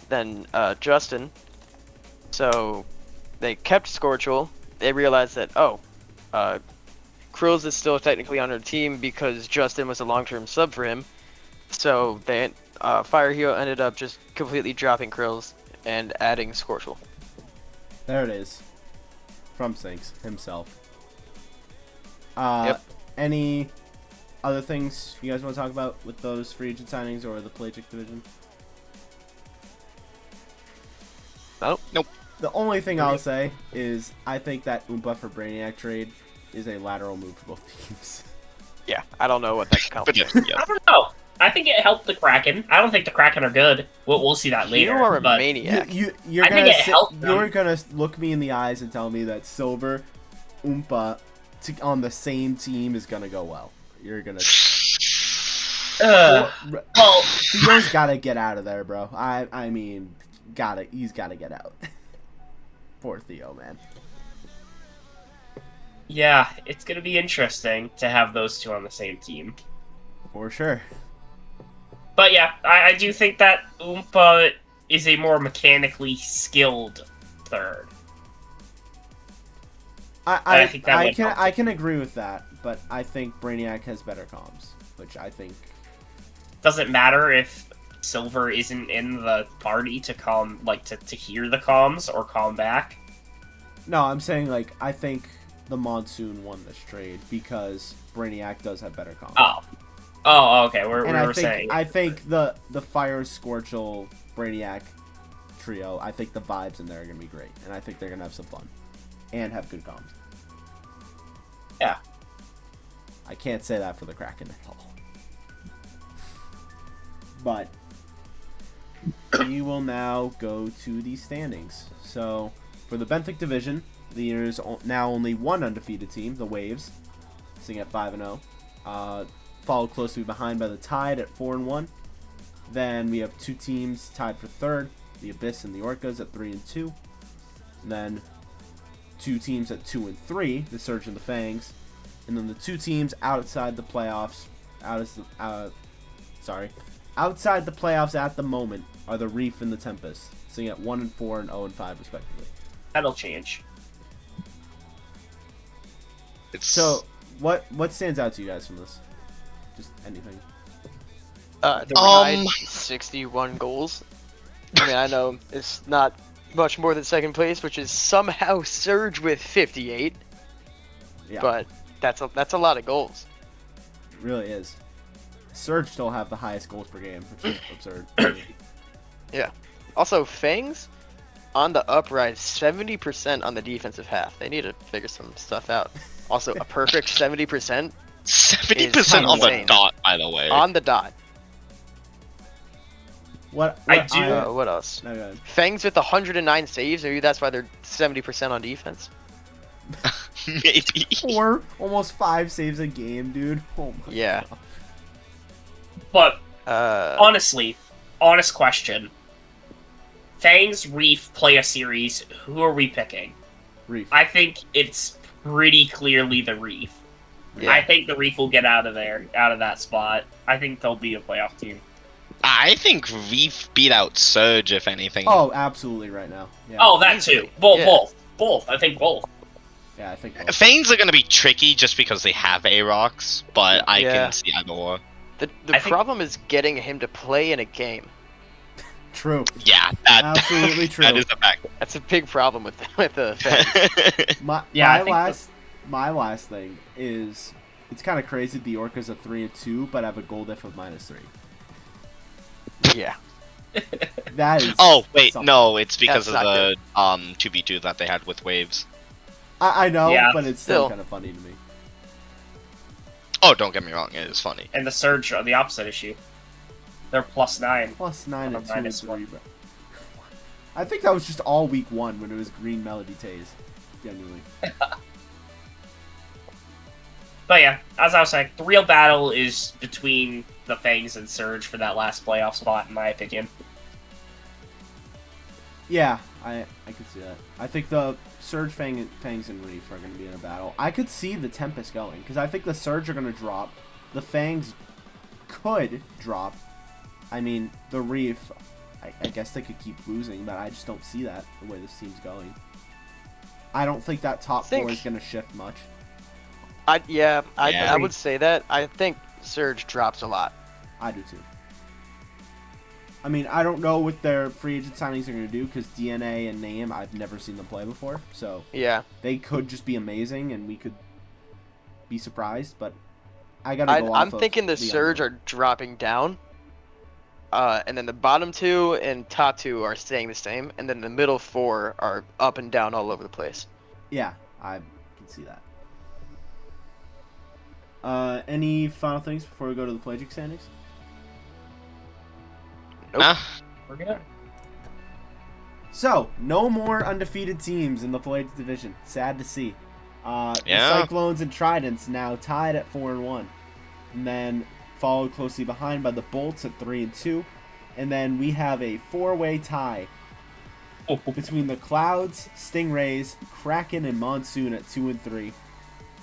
than Justin. So they kept Scorchel. They realized that Krills is still technically on their team because Justin was a long-term sub for him. So they Fire Hero ended up just completely dropping Krills and adding Scorchel. There it is. From Sinks himself. Yep. Any other things you guys want to talk about with those free agent signings or the pelagic division? Nope. The only thing I'll say is I think that Oompa for Brainiac trade is a lateral move for both teams. Yeah, I don't know what that counts. But yeah, I don't know. I think it helped the Kraken. I don't think the Kraken are good. We'll see that later. You are a but maniac. You're I think gonna it helped them. you're gonna look me in the eyes and tell me that Silver, Oompa, on the same team is gonna go well. You're gonna. well, Theo's gotta get out of there, bro. I mean, he's gotta get out. Poor Theo, man. yeah, it's gonna be interesting to have those two on the same team. For sure. But yeah, I do think that Oompa is a more mechanically skilled third. I think that would help. I can agree with that, but I think Brainiac has better comms, which I think. Doesn't matter if Silver isn't in the party to to hear the comms or call back. No, I'm saying I think the Monsoon won this trade because Brainiac does have better comms. Oh, Oh, okay. We And were saying. I think the Fire, Scorchel, Brainiac trio, I think the vibes in there are gonna be great, and I think they're gonna have some fun and have good comms. Yeah. I can't say that for the Kraken at all. But we will now go to the standings. So for the Benthic division, there's now only one undefeated team, the Waves, sitting at 5-0. Followed closely behind by the Tide at 4-1. Then we have two teams tied for third, the Abyss and the Orcas at 3-2. And then two teams at 2-3, the Surge and the Fangs. And then the two teams outside the playoffs, outside the playoffs at the moment are the Reef and the Tempest, sitting at 1-4 and 0-5 respectively. That'll change. So, what stands out to you guys from this? Just anything. The Tide, 61 goals. I mean, I know it's not much more than second place, which is somehow Surge with 58. Yeah, But that's a lot of goals. it really is. Surge still have the highest goals per game, which is absurd. Also, Fangs on the uprise, 70% on the defensive half. They need to figure some stuff out. Also, a perfect 70% 70% on the insane. dot, by the way. on the dot. What What else? No, go ahead. Fangs with 109 saves. Maybe that's why they're 70% on defense. Maybe. 4, almost 5 saves a game, dude. Oh my Yeah. God. But Uh, honestly, honest question. Fangs, Reef play a series. Who are we picking? Reef. I think it's pretty clearly the Reef. Yeah. I think the Reef will get out of that spot. I think they'll be a playoff team. I think Reef beat out Surge, if anything. Oh, absolutely right now. Yeah. Oh, that too. Both, Yeah. both. I think both. Yeah, I think. Fangs are going to be tricky just because they have Aarox, but I Yeah. can see either or. the I think- problem is getting him to play in a game. True. Yeah, that, Absolutely true. that is a fact. That's a big problem with the Fangs. My Yeah, I my think my last thing is it's kind of crazy. The Orcas are 3-2, but have a goal diff of -3. Yeah. That is. Oh, wait, something. no, it's because That's of not the 2v2 that they had with Waves. I know, Yeah. but it's still Still. kind of funny to me. Oh, don't get me wrong, it is funny. And the Surge are the opposite issue. They're +9. +9 Or and 2 and -1. 3. But I think that was just all week 1 when it was Green Melody Taze. Genuinely. But yeah, as I was saying, the real battle is between the Fangs and Surge for that last playoff spot, in my opinion. Yeah, I could see that. I think the Surge, Fangs, and Reef are going to be in a battle. I could see the Tempest going, because I think the Surge are going to drop. The Fangs could drop. I mean, the Reef, I guess they could keep losing, but I just don't see that, the way this team's going. I don't think that top Think- 4 is going to shift much. I Yeah. would say that. I think Surge drops a lot. I do too. I mean, I don't know what their free agent signings are going to do, because DNA and Name, I've never seen them play before, so Yeah. they could just be amazing, and we could be surprised, but I gotta go off I'm of thinking the Surge unknown. are dropping down. And then the bottom 2 and top 2 are staying the same, and then the middle 4 are up and down all over the place. Yeah, I can see that. Any final things before we go to the Pelagic standings? Nope. Ah, We're good. So, no more undefeated teams in the Pelagic division. Sad to see. The Yeah. Cyclones and Tridents now tied at 4-1. And then followed closely behind by the Bolts at 3-2. And then we have a 4-way tie between the Clouds, Stingrays, Kraken, and Monsoon at 2-3.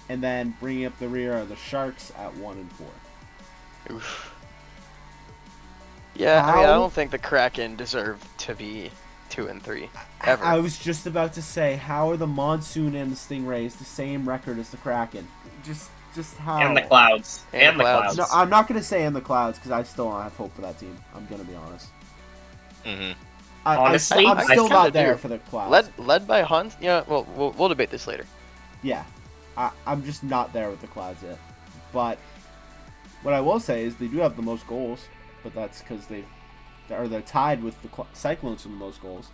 And then bringing up the rear are the Sharks at 1-4. Oof. Yeah, I mean, I How- don't think the Kraken deserve to be 2 and 3 ever. I was just about to say, how are the Monsoon and the Stingrays the same record as the Kraken? Just how? And the Clouds. And And the the Clouds. Clouds. No, I'm not gonna say in the Clouds because I still don't have hope for that team. I'm gonna be honest. hmm Honestly, I'm I still kinda not there do. for the Clouds. Led by Hunt. Yeah, well, we'll debate this later. Yeah, I'm just not there with the Clouds yet. But What I will say is they do have the most goals, but that's because they're tied with the Cyclones for the most goals,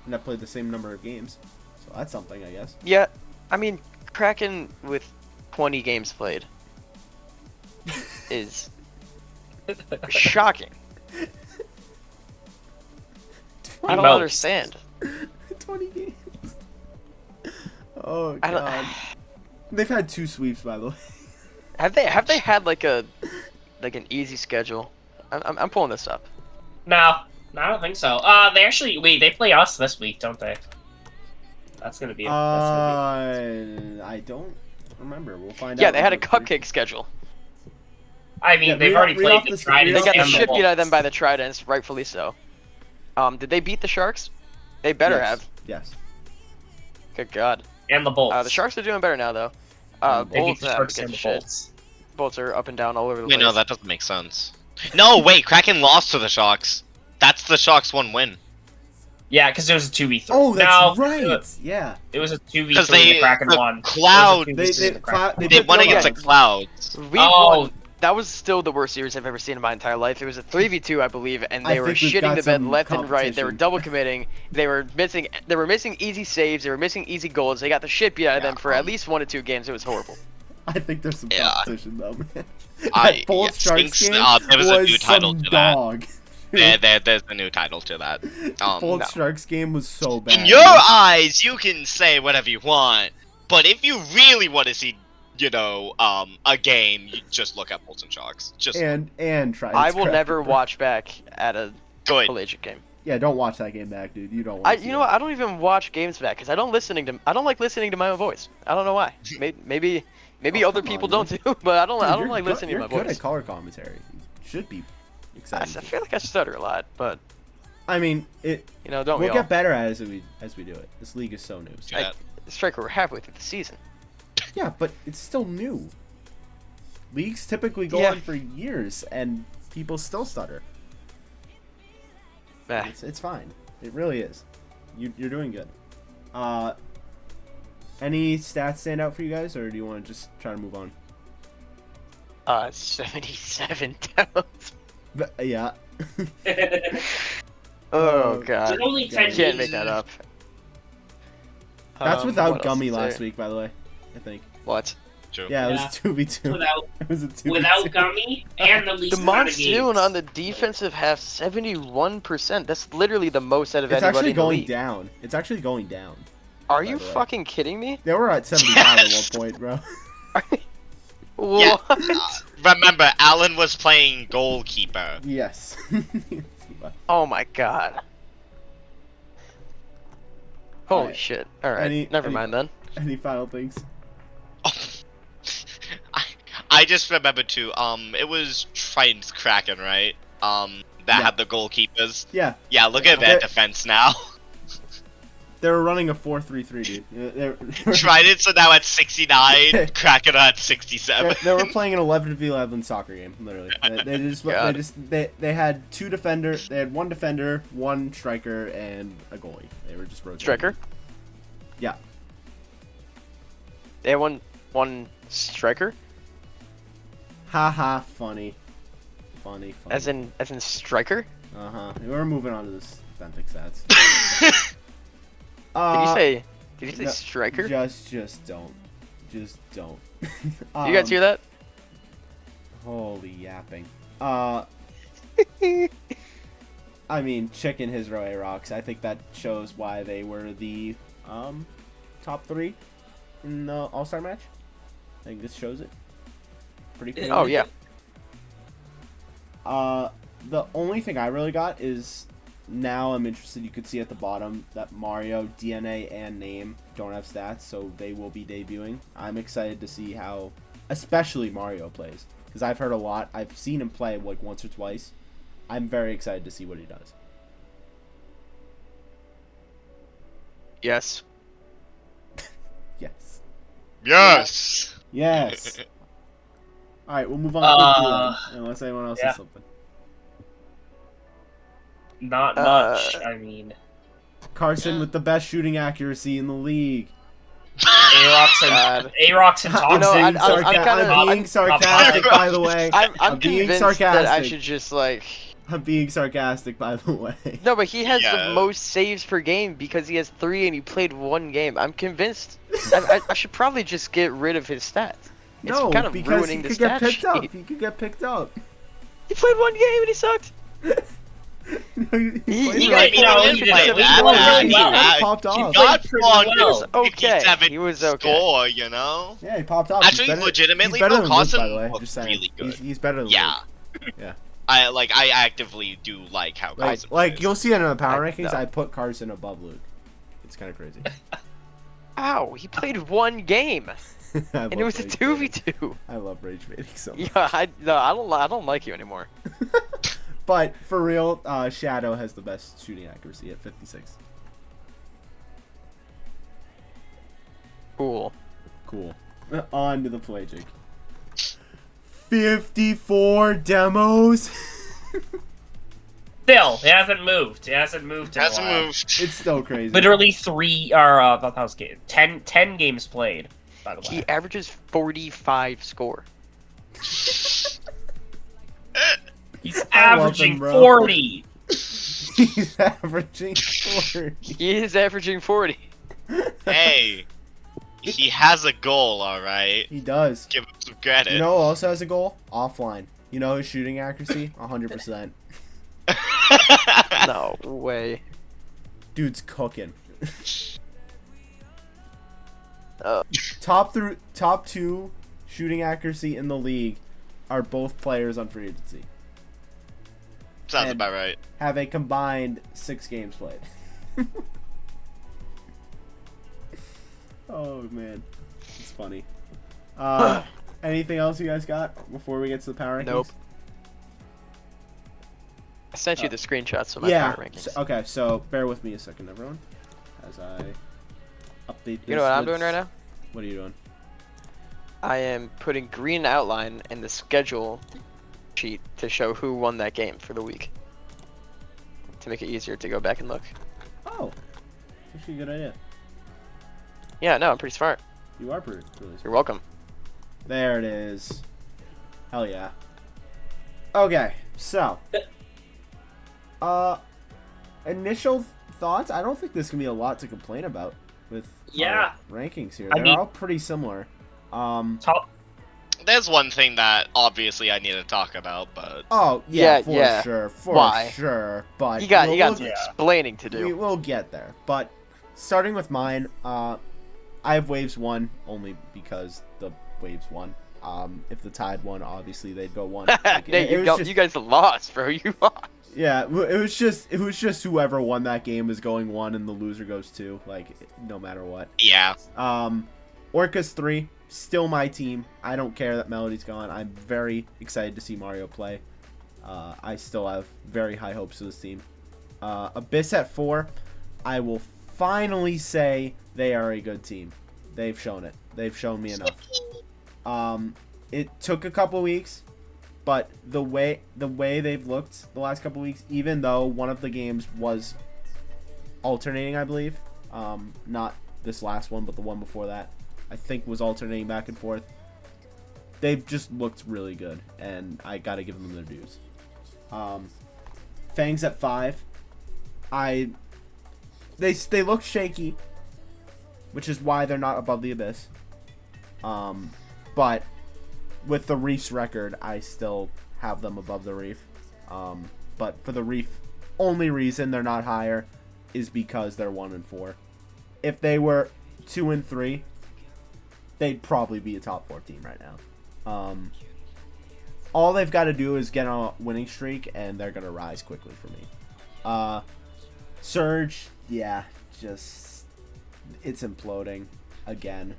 and have played the same number of games. So that's something, I guess. Yeah, I mean, Kraken with 20 games played is shocking. I don't Most. understand. 20 games. Oh I don't. god. They've had 2 sweeps, by the way. Have they had like an easy schedule? I'm pulling this up. No, I don't think so. They play us this week, don't they? That's gonna be. I don't remember. We'll find out. Yeah, they had a in the preview. cupcake schedule. I mean, Yeah, they've read already off played the- the Tridents. read They got the and shit beat out of them Wolves. by the Tridents, rightfully so. Did they beat the Sharks? They better Yes. have. Yes. Good God. And the Bolts. The Sharks are doing better now, though. They beat Bolts the have Sharks good and the shit. Bolts. Bolts are up and down all over the Wait, place. no, that doesn't make sense. No, wait, Kraken lost to the Sharks. That's the Sharks' one win. Yeah, because it was a 2v3. Oh, that's No, right. Yeah. It was a 2v3. Because The Kraken won. Cloud, It was a 2v3, the Kraken they won no, against yeah. the Clouds. We Oh. won. That was still the worst series I've ever seen in my entire life. It was a 3v2, I believe, and I they were think we've shitting got the bed some left and right. They were competition. double committing. They were missing easy saves. They were missing easy goals. They got the shit beat out of them for at least 1 to 2 games. It was horrible. I think there's some Yeah. competition though, man. I- That Bolt yeah, Sharks Sphinx, game there was a new title some to that. dog. There's a new title to that. Bolt no. Sharks game was so bad. In your eyes, you can say whatever you want, but if you really want to see, a game, you just look at Bolts and Sharks. Just and try. I will never watch back at a good. Pelagic game. Yeah, don't watch that game back, dude. You don't. Want You know what? I don't even watch games back because I don't like listening to my own voice. I don't know why. Maybe Oh, other come people on, don't too, but I don't like You're listening to my good voice. at color commentary. You should be I excited. feel like I stutter a lot, but I mean, don't we we'll all? get better at it as we do it. This league is so new. So. Yeah. Striker, we're halfway through the season. Yeah, but it's still new. Leagues typically go Yeah. on for years, and people still stutter. Meh. It's fine. It really is. You're doing good. Any stats stand out for you guys, or do you want to just try to move on? 77 downs. Yeah. Oh Is god. it only 10 Can't games? make that up. That's without what else Gummy is last there? week, by the way. I think. What? True. Yeah, it Yeah. was 2v2. Without It was a 2v2. without Gummy and the least The amount of Monsoon games. on the defensive half, 71%. That's literally the most out of It's anybody actually in the going league. down. It's actually going down. Are by you the way. fucking kidding me? They were at 75 Yes. at one point, bro. What? Remember, Alan was playing goalkeeper. Yes. Oh my god. Holy Alright. shit. Alright, never mind then. Any final things? I just remember too. It was Triton's Kraken, right? That Yeah. had the goalkeepers. Yeah, Yeah, look at their They're- defense now. they were running a 4-3-3, dude. Tridents are now at 69. Kraken are at 67. They were playing an 11v11 soccer game, literally. They had 2 defenders. They had 1 defender, 1 striker, and a goalie. They were just rotating. Striker? Yeah. They had one striker? Haha, funny. Funny. As in striker? Uh huh. We're moving on to this authentic stats. Did you say no, striker? Just don't. Just don't. You guys hear that? Holy yapping. I mean, Chicken his Roe Rocks. I think that shows why they were the top 3 in the All-Star match. I think this shows it. Pretty clearly. Oh yeah. The only thing I really got is now I'm interested. You could see at the bottom that Mario, DNA, and name don't have stats, so they will be debuting. I'm excited to see how, especially Mario plays, because I've heard a lot. I've seen him play like once or twice. I'm very excited to see what he does. Yes. Yes. Yes. Yes. All right, we'll move on to Dylan, unless anyone else yeah. has something. Not much. I mean, Carson with the best shooting accuracy in the league. God. Aarox and I'm Thompson. know, being, I'm being sarcastic, by the way. I'm being convinced that I sarcastic. should just like. I'm being sarcastic, by the way. No, but he has Yeah. the most saves per game because he has 3 and he played 1 game. I'm convinced. I should probably just get rid of his stats. It's No, kind of because ruining he the could get stat picked up. sheet. He could get picked up. He played 1 game and he sucked. No, He played got- right. you know, he did it. He No, did he really well. popped He off. got pretty on well. Okay, 57 he was okay. score, you know? Yeah, he popped off. Actually, He's better, legitimately, he's better though, than Luke, Carson by the way. looked Just saying. really good. He's better than Yeah. Luke. Yeah. I actively do like how Carson Like plays. you'll see it in the power I- rankings. no. I put Carson above Luke. It's kind of crazy. Ow, he played 1 game and it was a 2v2. I love rage baiting so much. Yeah, I don't like you anymore. But for real, Shadow has the best shooting accuracy at 56. Cool. Cool. On to the Pelagic. 54 demos. Still, it hasn't moved. It hasn't moved in a Hasn't while. moved. It's still crazy. Literally 3 or that was game. 10 games played. By the way, He averages 45 score. he's I love averaging him, bro. 40. He's averaging 40. He is averaging 40. Hey, he has a goal, alright? He does. Give him some credit. You know who also has a goal? Offline. You know his shooting accuracy? 100%. No way. Dude's cooking. Uh, Top 2 shooting accuracy in the league are both players on free agency. Sounds And- about right. Have a combined 6 games played. Oh man, it's funny. Anything else you guys got before we get to the power rankings? Nope. I sent you the screenshots of my Yeah. power rankings. Okay, so bear with me a second, everyone, as I update this. You know what I'm with- doing right now? What are you doing? I am putting green outline in the schedule sheet to show who won that game for the week. To make it easier to go back and look. Oh, that's actually a good idea. Yeah, no, I'm pretty smart. You are pretty really smart. You're welcome. There it is. Hell yeah. Okay, so initial thoughts. I don't think there's gonna be a lot to complain about with Yeah. rankings here. I They're mean- all pretty similar. Top. There's one thing that obviously I need to talk about, but Oh yeah, Yeah, for yeah. sure, for Why? sure. But You got we'll- some we'll- Yeah. explaining to do. We will get there. But starting with mine, I have Waves 1 only because the Waves won. If the Tide won, obviously they'd go 1. Like, Hey, it was just- you guys lost, bro. You lost. yeah, it was just whoever won that game is going 1 and the loser goes 2. Like no matter what. yeah. Orcas 3, still my team. I don't care that Melody's gone. I'm very excited to see Mario play. I still have very high hopes for this team. Abyss at 4, I will finally say they are a good team. They've shown it. They've shown me enough. It took a couple weeks, but the way they've looked the last couple weeks, even though one of the games was alternating, I believe, not this last one, but the one before that, I think was alternating back and forth. They've just looked really good, and I gotta give them their dues. Fangs at 5. They look shaky, which is why they're not above the Abyss. But with the Reef's record, I still have them above the Reef. But for the Reef, only reason they're not higher is because they're 1 and 4. If they were 2 and 3, they'd probably be a top 4 team right now. All they've got to do is get on a winning streak, and they're gonna rise quickly for me. Surge, yeah, just it's imploding again.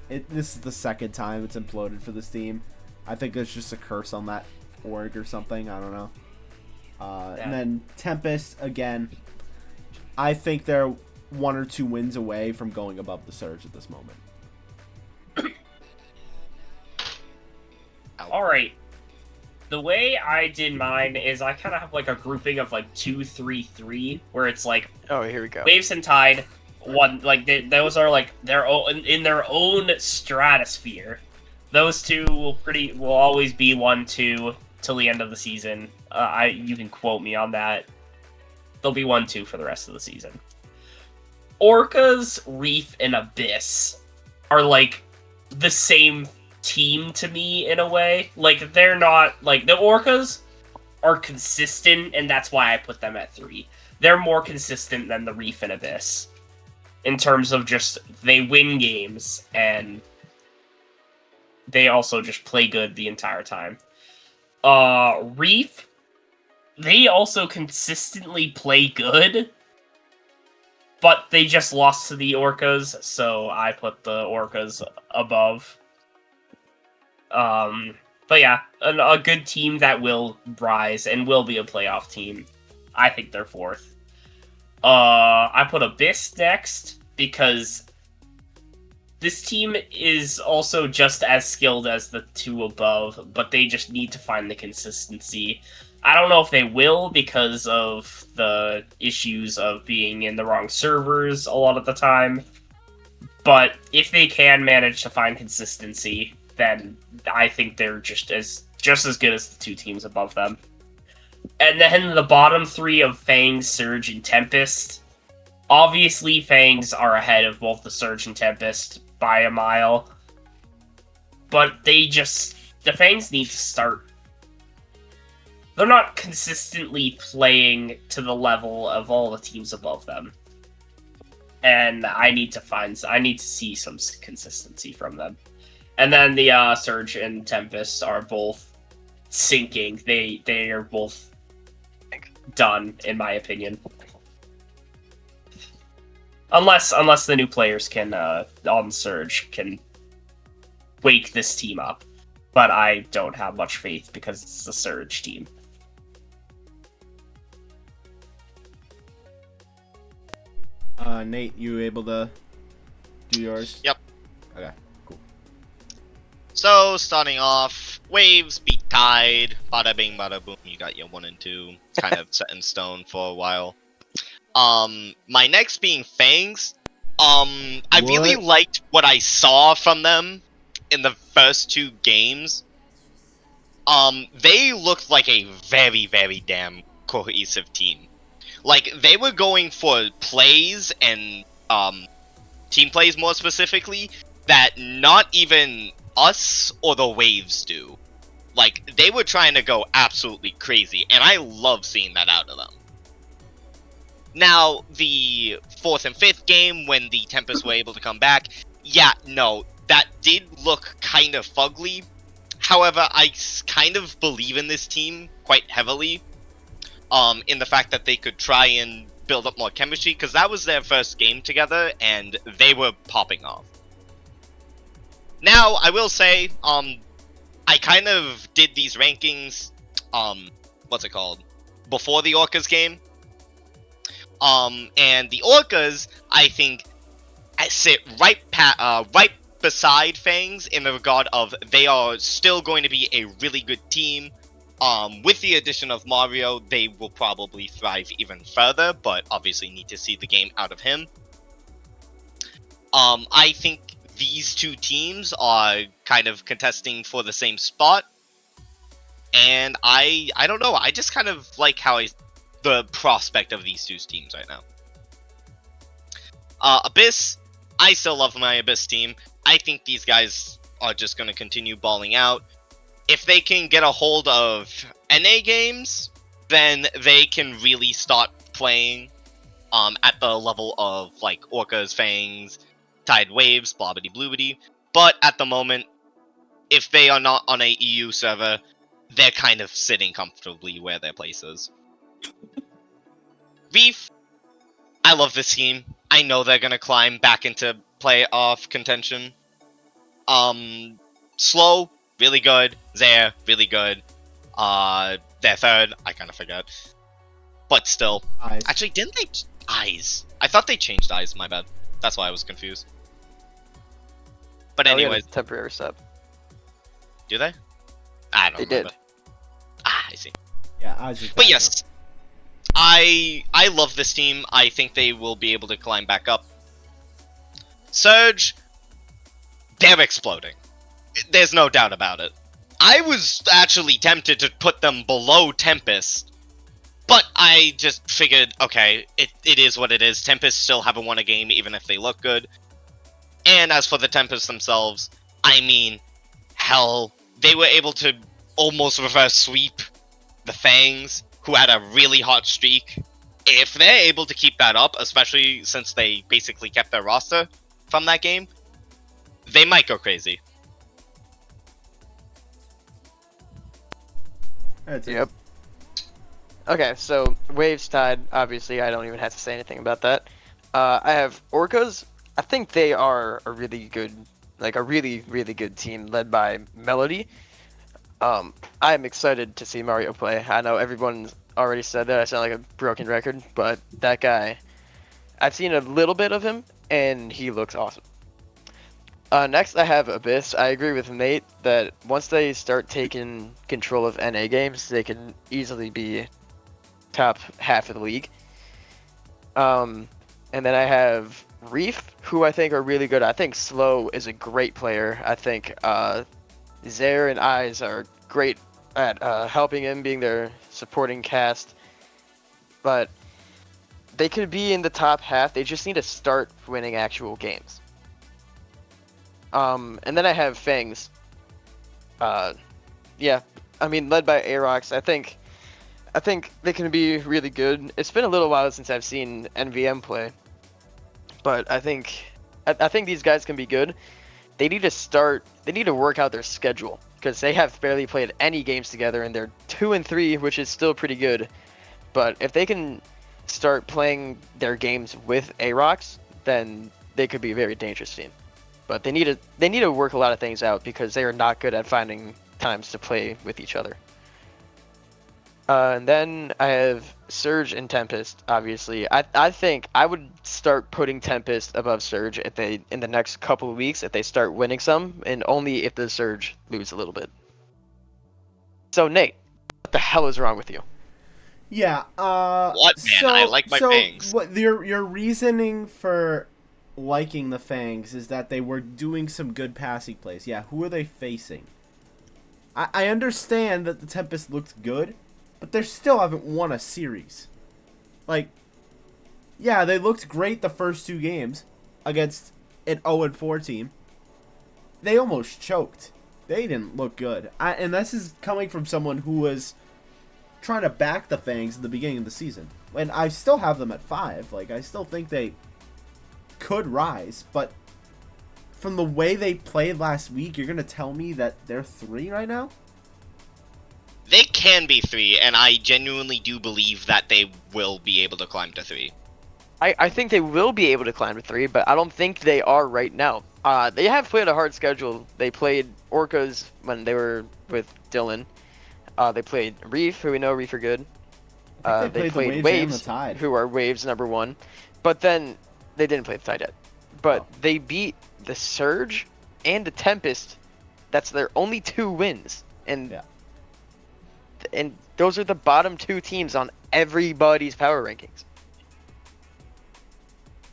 This is the second time it's imploded for this team. I think there's just a curse on that org or something. I don't know. And then Tempest again. I think they're 1 or 2 wins away from going above the Surge at this moment. All right. The way I did mine is I kind of have like a grouping of like 2, 3, 3, where it's like Oh, here we go. Waves and Tide, one like those are like their own in their own stratosphere. Those two will always be 1-2 till the end of the season. You can quote me on that. They'll be 1-2 for the rest of the season. Orcas, Reef, and Abyss are like the same team to me in a way. Like they're not like the Orcas are consistent, and that's why I put them at 3. They're more consistent than the Reef and Abyss in terms of just they win games and they also just play good the entire time. Reef, they also consistently play good, but they just lost to the Orcas, so I put the Orcas above. But yeah, a good team that will rise and will be a playoff team. I think they're 4th. I put Abyss next because this team is also just as skilled as the 2 above, but they just need to find the consistency. I don't know if they will because of the issues of being in the wrong servers a lot of the time. But if they can manage to find consistency, then I think they're just as good as the 2 teams above them. And then the bottom 3 of Fangs, Surge, and Tempest. Obviously, Fangs are ahead of both the Surge and Tempest by a mile. But the Fangs need to start. They're not consistently playing to the level of all the teams above them. And I need to see some consistency from them. And then the Surge and Tempest are both sinking. They are both done, in my opinion. Unless the new players can on Surge can wake this team up. But I don't have much faith because it's the Surge team. Nate, you able to do yours? Yep. Okay, cool. So, starting off, Waves beat Tide. Bada bing, bada boom. You got your 1 and 2. It's kind of set in stone for a while. My next being Fangs. I really liked what I saw from them in the first 2 games. They looked like a very, very damn cohesive team. Like, they were going for plays and, team plays more specifically, that not even us or the Waves do. Like, they were trying to go absolutely crazy, and I love seeing that out of them. Now, the 4th and 5th game, when the Tempest were able to come back, yeah, no, that did look kind of fugly. However, I kind of believe in this team quite heavily. In the fact that they could try and build up more chemistry, because that was their first game together, and they were popping off. Now, I will say, I kind of did these rankings, before the Orcas game. And the Orcas, I think, sit right beside Fangs in the regard of they are still going to be a really good team. With the addition of Mario, they will probably thrive even further, but obviously need to see the game out of him. I think these 2 teams are kind of contesting for the same spot. And I don't know, I just kind of like the prospect of these 2 teams right now. Abyss, I still love my Abyss team. I think these guys are just going to continue balling out. If they can get a hold of NA games, then they can really start playing at the level of like Orcas, Fangs, Tide, Waves, blobbity bloobity. But at the moment, if they are not on a EU server, they're kind of sitting comfortably where their place is. Reef, I love this team. I know they're gonna climb back into playoff contention. Slow, really good. Zare, really good. They're 3rd, I kind of forget. But still. Eyes. Actually, didn't they... Eyes. I thought they changed Eyes, my bad. That's why I was confused. But anyways... temporary step. Do they? I don't remember. Did. I see. Yeah, Eyes is But back yes, I love this team. I think they will be able to climb back up. Surge, they're exploding. There's no doubt about it. I was actually tempted to put them below Tempest, but I just figured, okay, it is what it is. Tempest still haven't won a game, even if they look good. And as for the Tempest themselves, I mean, hell, they were able to almost reverse sweep the Fangs, who had a really hot streak. If they're able to keep that up, especially since they basically kept their roster from that game, they might go crazy. That's it. Yep. Okay, so Waves tied. Obviously, I don't even have to say anything about that. I have Orcas. I think they are a really good, like a really, really good team led by Melody. I am excited to see Mario play. I know everyone already said that. I sound like a broken record, but that guy, I've seen a little bit of him, and he looks awesome. Next, I have Abyss. I agree with Nate that once they start taking control of NA games, they can easily be top half of the league. And then I have Reef, who I think are really good. I think Slow is a great player. I think Zaire and Eyes are great at helping him, being their supporting cast. But they could be in the top half. They just need to start winning actual games. And then I have Fangs. Yeah, I mean, led by Arox. I think they can be really good. It's been a little while since I've seen NVM play, but I think these guys can be good. They need to start. They need to work out their schedule because they have barely played any games together, and they're 2-3, which is still pretty good. But if they can start playing their games with Arox, then they could be a very dangerous team. But they need to work a lot of things out because they are not good at finding times to play with each other. And then I have Surge and Tempest. Obviously, I think I would start putting Tempest above Surge in the next couple of weeks if they start winning some, and only if the Surge lose a little bit. So Nate, what the hell is wrong with you? Yeah. What, man? I like my Fangs. What your reasoning for liking the Fangs is that they were doing some good passing plays. Yeah. Who are they facing? I understand that the Tempest looked good, but they still haven't won a series. Like, yeah, they looked great the first two games against an 0-4 team. They almost choked. They didn't look good. And this is coming from someone who was trying to back the Fangs at the beginning of the season. And I still have them at 5. Like, I still think they could rise. But from the way they played last week, you're going to tell me that they're 3 right now? They can be 3, and I genuinely do believe that they will be able to climb to 3. I think they will be able to climb to 3, but I don't think they are right now. They have played a hard schedule. They played Orcas when they were with Dylan. They played Reef, who we know Reef are good. They played the Waves, and the Tide. who are Waves #1. But then they didn't play the Tide yet. But they beat the Surge and the Tempest. That's their only 2 wins. And those are the bottom 2 teams on everybody's power rankings.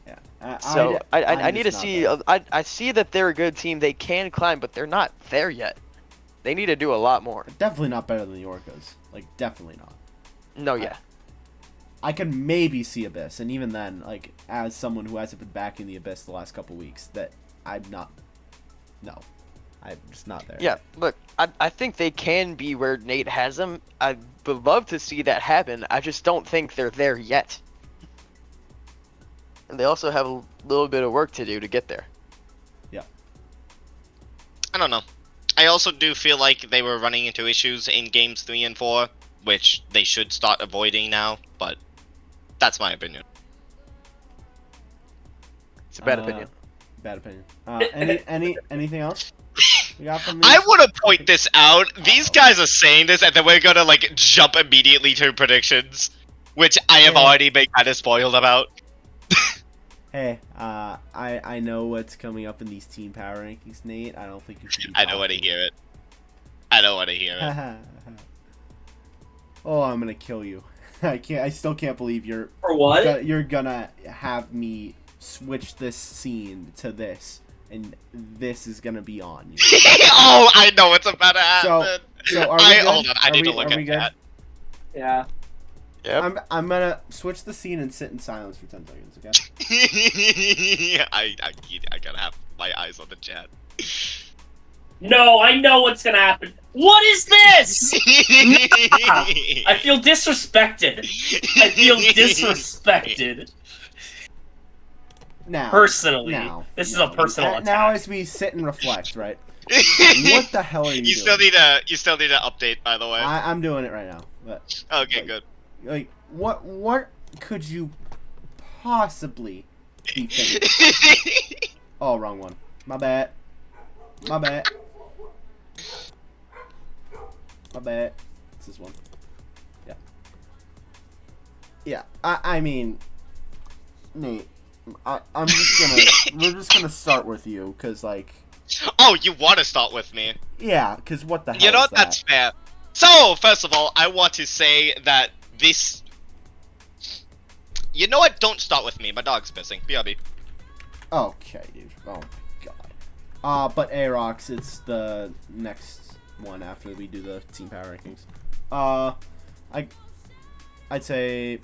Yeah. So I need to just see. not there. I see that they're a good team. They can climb, but they're not there yet. They need to do a lot more. Definitely not better than the Orcas. Like, definitely not. No, yeah. I could maybe see Abyss, and even then, like, as someone who hasn't been backing the Abyss the last couple weeks, that I'm not. No, I'm just not there. Yeah, look, I think they can be where Nate has them. I would love to see that happen. I just don't think they're there yet. And they also have a little bit of work to do to get there. I don't know. I also do feel like they were running into issues in games 3 and 4, which they should start avoiding now, but that's my opinion. It's a bad opinion. Bad opinion. Anything else? We got from I these? want to point this out. These guys are saying this, and then we're gonna like jump immediately to predictions, which I have Yeah. already been kind of spoiled about. Hey, I know what's coming up in these team power rankings, Nate. I don't think you should. Be I don't want to hear it. I don't want to hear it. Oh, I'm gonna kill you. I still can't believe For what? you're gonna have me switch this scene to this, and this is gonna be on. You Oh, I know what's about to happen. So are we good? Hold on, I need to Are look we at good? that. Yeah. Yep. I'm gonna switch the scene and sit in silence for 10 seconds. Okay. I gotta have my eyes on the chat. No, I know what's gonna happen. What is this? I feel disrespected. I feel disrespected. Now. Personally. Now. This is a personal attack. Now, as we sit and reflect, right? What the hell are you doing? You still need to update, by the way. I'm doing it right now. But Okay, like, good. Like, what could you possibly be thinking? Oh, wrong one. My bad. My bad. My bad. It's this one. Yeah. Yeah. I mean, Nate. I'm just gonna. We're just gonna start with you, cause like. Oh, you want to start with me? Yeah, cause what the hell? You know is that? that's fair. So, first of all, I want to say that this. You know what? Don't start with me. My dog's missing. BRB. Okay, dude. Oh my god. But Arox, it's the next one after we do the team power rankings. I'd say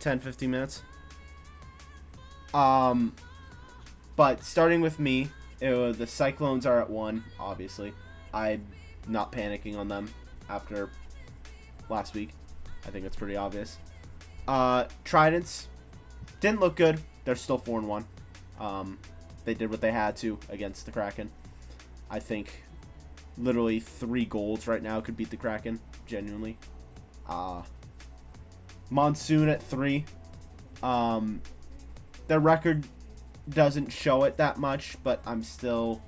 10-15 minutes. But starting with me, the Cyclones are at 1, obviously. I'm not panicking on them after last week. I think it's pretty obvious. Tridents didn't look good. They're still 4-1. They did what they had to against the Kraken. I think literally 3 goals right now could beat the Kraken, genuinely. Monsoon at 3. Their record doesn't show it that much, but I'm still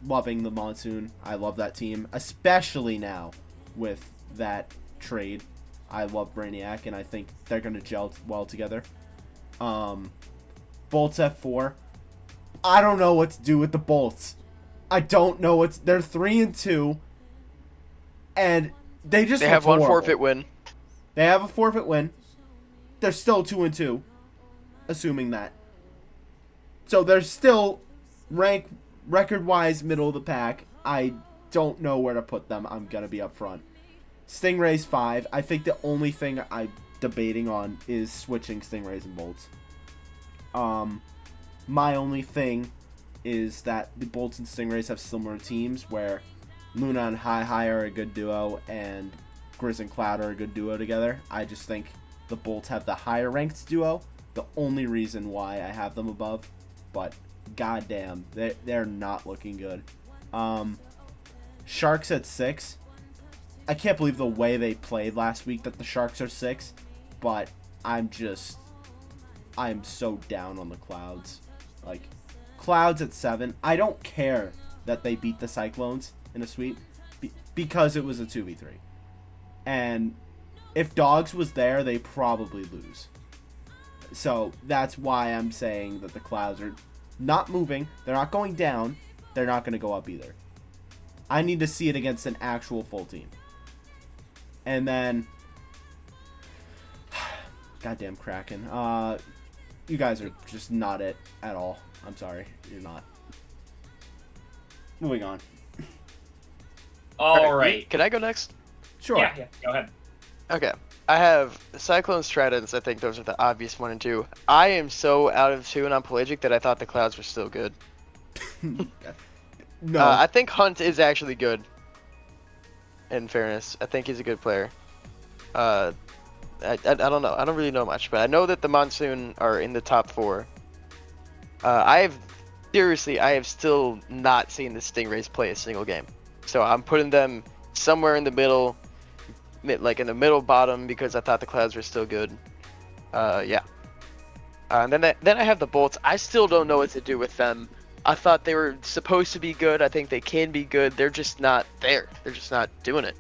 loving the Monsoon. I love that team, especially now with that trade. I love Brainiac, and I think they're going to gel well together. Bolts at 4. I don't know what to do with the Bolts. I don't know what's... They're 3-2, and they just They look have one horrible. forfeit win. They have a forfeit win. They're still 2-2, assuming that. So they're still ranked record-wise middle of the pack. I don't know where to put them. I'm gonna be up front. Stingrays 5. I think the only thing I'm debating on is switching Stingrays and Bolts. My only thing is that the Bolts and Stingrays have similar teams where Luna and Hi are a good duo and Grizz and Cloud are a good duo together. I just think the Bolts have the higher ranked duo. The only reason why I have them above, but goddamn, they're not looking good. Sharks at 6. I can't believe the way they played last week that the Sharks are 6, but I'm so down on the Clouds. Like, Clouds at 7. I don't care that they beat the Cyclones in a sweep because it was a 2v3. And if Dogs was there, they probably lose. So that's why I'm saying that the Clouds are not moving. They're not going down. They're not going to go up either. I need to see it against an actual full team. And then, goddamn Kraken. You guys are just not it at all. I'm sorry, you're not. Moving on. All right. Can I go next? Sure. Yeah, go ahead. Okay. I have Cyclones, Tridents. I think those are the obvious 1 and 2. I am so out of tune on Pelagic that I thought the Clouds were still good. No. I think Hunt is actually good. In fairness, I think he's a good player. I don't know. I don't really know much, but I know that the Monsoon are in the top 4. I have still not seen the Stingrays play a single game. So I'm putting them somewhere in the middle, like in the middle bottom, because I thought the Clouds were still good. Yeah. And then I have the Bolts. I still don't know what to do with them. I thought they were supposed to be good. I think they can be good. They're just not there. They're just not doing it.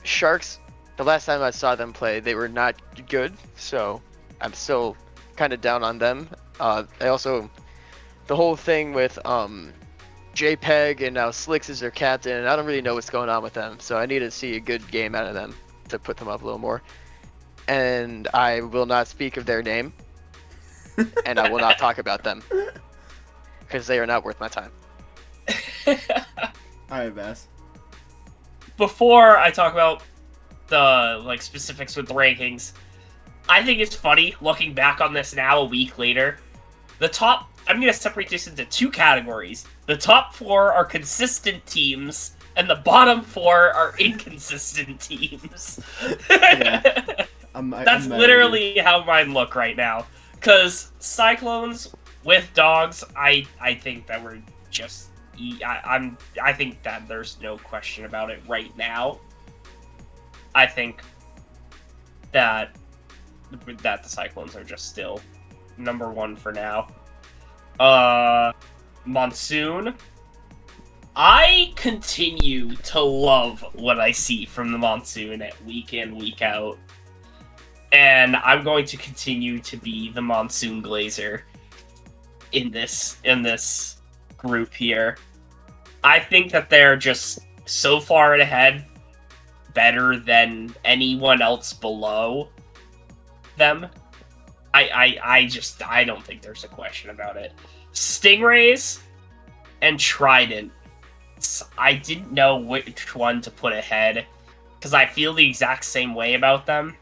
Sharks, the last time I saw them play, they were not good. So I'm still kind of down on them. I also, the whole thing with JPEG and now Slicks is their captain, and I don't really know what's going on with them. So I need to see a good game out of them to put them up a little more. and I will not speak of their name, and I will not talk about them because they are not worth my time. All right, Bass. Before I talk about the specifics with the rankings, I think it's funny looking back on this now a week later. I'm going to separate this into two categories. The top 4 are consistent teams, and the bottom 4 are inconsistent teams. Yeah. That's literally how mine look right now. Because Cyclones with dogs, I think that we're just... I think that there's no question about it right now. I think that the Cyclones are just still number 1 for now. Monsoon. I continue to love what I see from the Monsoon at week in, week out. And I'm going to continue to be the Monsoon Glazer in this group here. I think that they're just so far ahead, better than anyone else below them. I don't think there's a question about it. Stingrays and Trident. I didn't know which one to put ahead, because I feel the exact same way about them.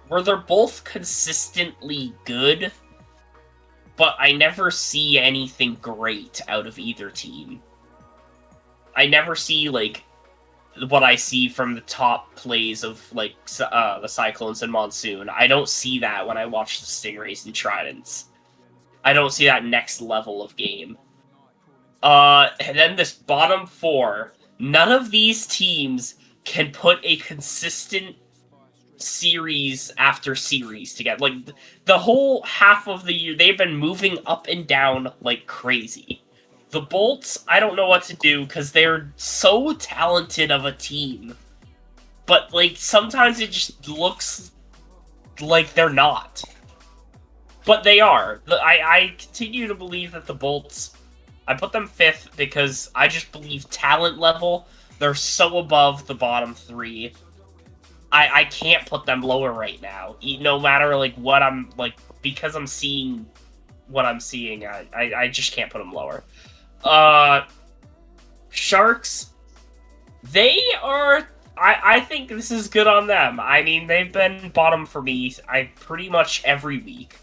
Where they're both consistently good, but I never see anything great out of either team. I never see, what I see from the top plays of, the Cyclones and Monsoon. I don't see that when I watch the Stingrays and Tridents. I don't see that next level of game. And then this bottom 4, none of these teams can put a consistent series after series together. The whole half of the year, they've been moving up and down like crazy. The Bolts, I don't know what to do, because they're so talented of a team. But, sometimes it just looks like they're not. But they are. I continue to believe that the Bolts, I put them 5th because I just believe talent level, they're so above the bottom 3. I can't put them lower right now. No matter, what I'm, because I'm seeing what I'm seeing, I just can't put them lower. Sharks, they are... I think this is good on them. I mean, they've been bottom for me pretty much every week.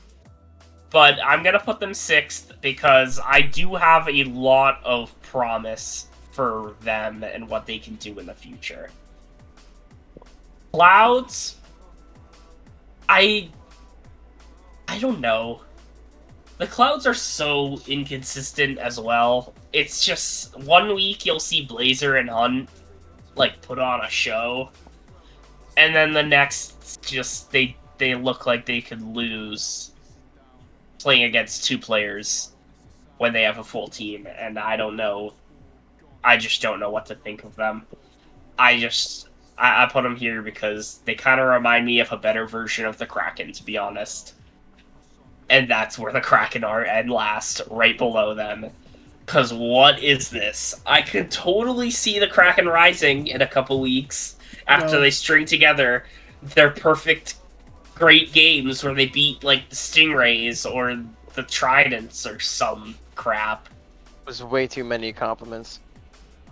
But I'm going to put them 6th because I do have a lot of promise for them and what they can do in the future. Clouds, I don't know. The Clouds are so inconsistent as well. It's just, one week you'll see Blazer and Hunt, put on a show. And then the next, just, they look like they could lose playing against 2 players when they have a full team. And I don't know. I just don't know what to think of them. I put them here because they kind of remind me of a better version of the Kraken, to be honest. And that's where the Kraken are, and last, right below them. Because what is this? I could totally see the Kraken rising in a couple weeks after they string together their perfect, great games where they beat, the Stingrays or the Tridents or some crap. It was way too many compliments.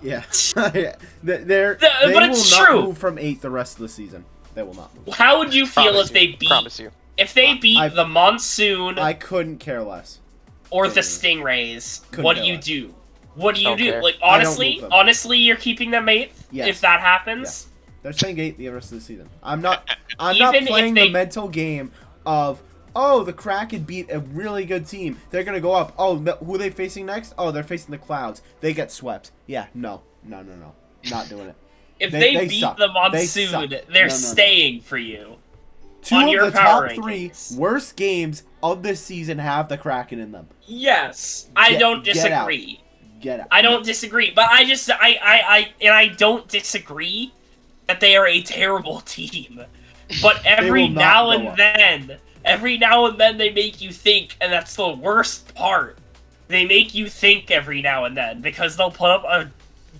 Yeah. They but will it's not true. move from 8th the rest of the season. They will not move. How would you feel if they beat... Promise you. If they beat the Monsoon... I couldn't care less. Or the Stingrays, what do you do? What do you do? Okay. Honestly, you're keeping them 8th? Yes. If that happens? Yeah. They're staying 8th the rest of the season. I'm not Even playing if the mental game of, oh, the Kraken beat a really good team. They're going to go up. Oh, who are they facing next? Oh, they're facing the Clouds. They get swept. Yeah, no. Not doing it. If they beat suck. the Monsoon, they're staying for you. 2 on of your the power top 3 rankings. worst games of this season have the Kraken in them. Yes, I don't disagree. Get out. I don't disagree, but I don't disagree that they are a terrible team. But every now and then they make you think, and that's the worst part. They make you think every now and then because they'll put up a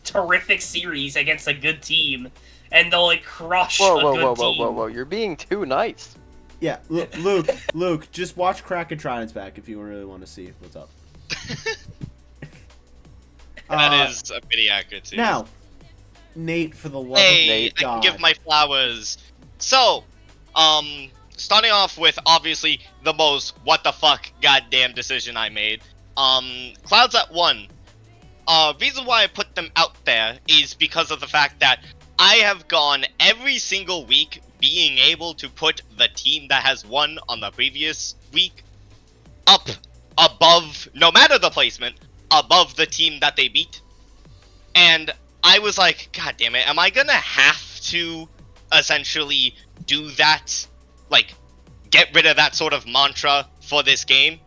terrific series against a good team, and they'll like crush Whoa, a whoa, good whoa, team. whoa, whoa, whoa! You're being too nice. Yeah, Luke, just watch Krakentron's back if you really want to see what's up. That is a pretty accurate too. Now, Nate, for the love Hey, of Nate. I can God. give my flowers. So, starting off with obviously the most what the fuck goddamn decision I made. Clouds at 1. Reason why I put them out there is because of the fact that I have gone every single week being able to put the team that has won on the previous week up above, no matter the placement, above the team that they beat. And I was like, God damn it, am I gonna have to essentially do that? Like, get rid of that sort of mantra for this game?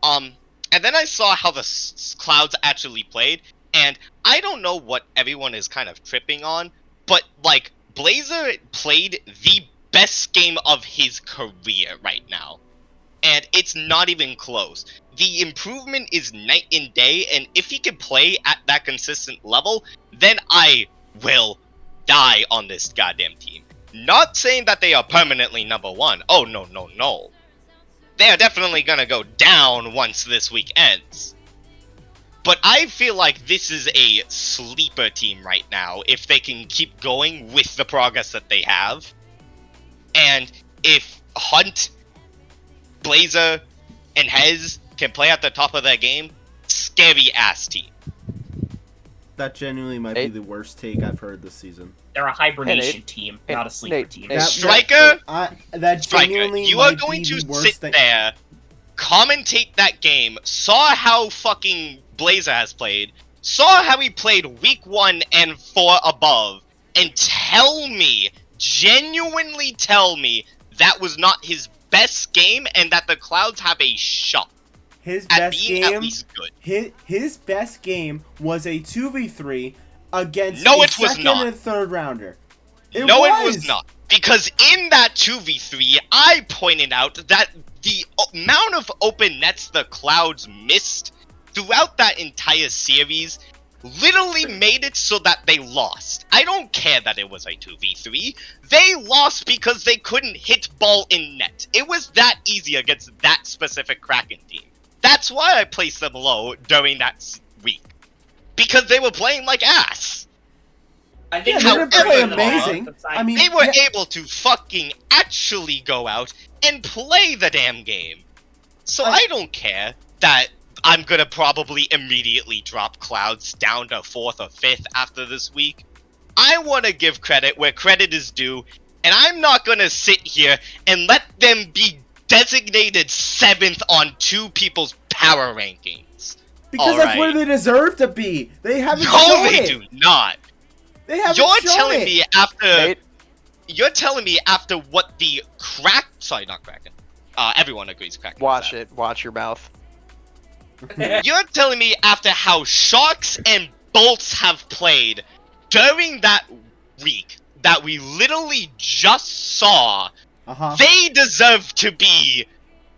And then I saw how the Clouds actually played, and I don't know what everyone is kind of tripping on, but, like, Blazer played the best game of his career right now. And it's not even close. The improvement is night and day, and if he can play at that consistent level, then I will die on this goddamn team. Not saying that they are permanently number 1. Oh, no, no, no. They are definitely gonna go down once this week ends. But I feel like this is a sleeper team right now, if they can keep going with the progress that they have. And if Hunt, Blazer, and Hez can play at the top of their game, scary ass team. That genuinely might be the worst take I've heard this season. They're a hibernation Nate. team, Hey, not a sleeper Nate. team. Nate. Striker, That Striker, genuinely you are might going be to the worst sit thing. there, commentate that game, saw how fucking Blazer has played, saw how he played week 1 and 4 above, and tell me, genuinely tell me, that was not his best game and that the Clouds have a shot His at best being at game, least good. his best game was a 2v3 against No, a it was second not. and third rounder. It Was not. Because in that 2v3, I pointed out that the amount of open nets the Clouds missed throughout that entire series literally made it so that they lost. I don't care that it was a 2v3. They lost because they couldn't hit ball in net. It was that easy against that specific Kraken team. That's why I placed them low during that week. Because they were playing like ass. I think Yeah, they didn't However, play the amazing. I mean, They were yeah, able to fucking actually go out and play the damn game. So I don't care that I'm gonna probably immediately drop Clouds down to 4th or 5th after this week. I want to give credit where credit is due, and I'm not gonna sit here and let them be designated 7th on 2 people's power rankings. because that's alright. where they deserve to be. They haven't No, shown they it. do not. They haven't You're shown telling it. me after Nate, you're telling me after what the not Kraken. Everyone agrees Kraken. is watch that. it. Watch your mouth. You're telling me after how Sharks and Bolts have played during that week that we literally just saw, Uh-huh. they deserve to be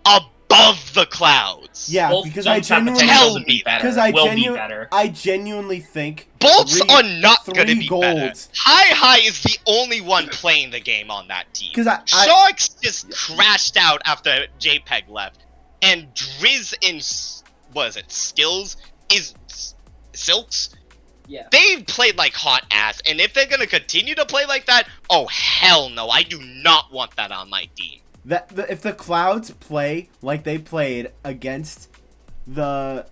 above the Clouds. Yeah, Both because I teams have genuinely potential to Tell be me better. because I will be better. genuinely think Bolts three- are not going to three be better. golds. Hi is the only one playing the game on that team. 'Cause I- Sharks just crashed out after JPEG left, and Driz and what is it? Skills is Silks. Yeah. They've played like hot ass, and if they're gonna continue to play like that, oh hell no! I do not want that on my team. if the Clouds play like they played against the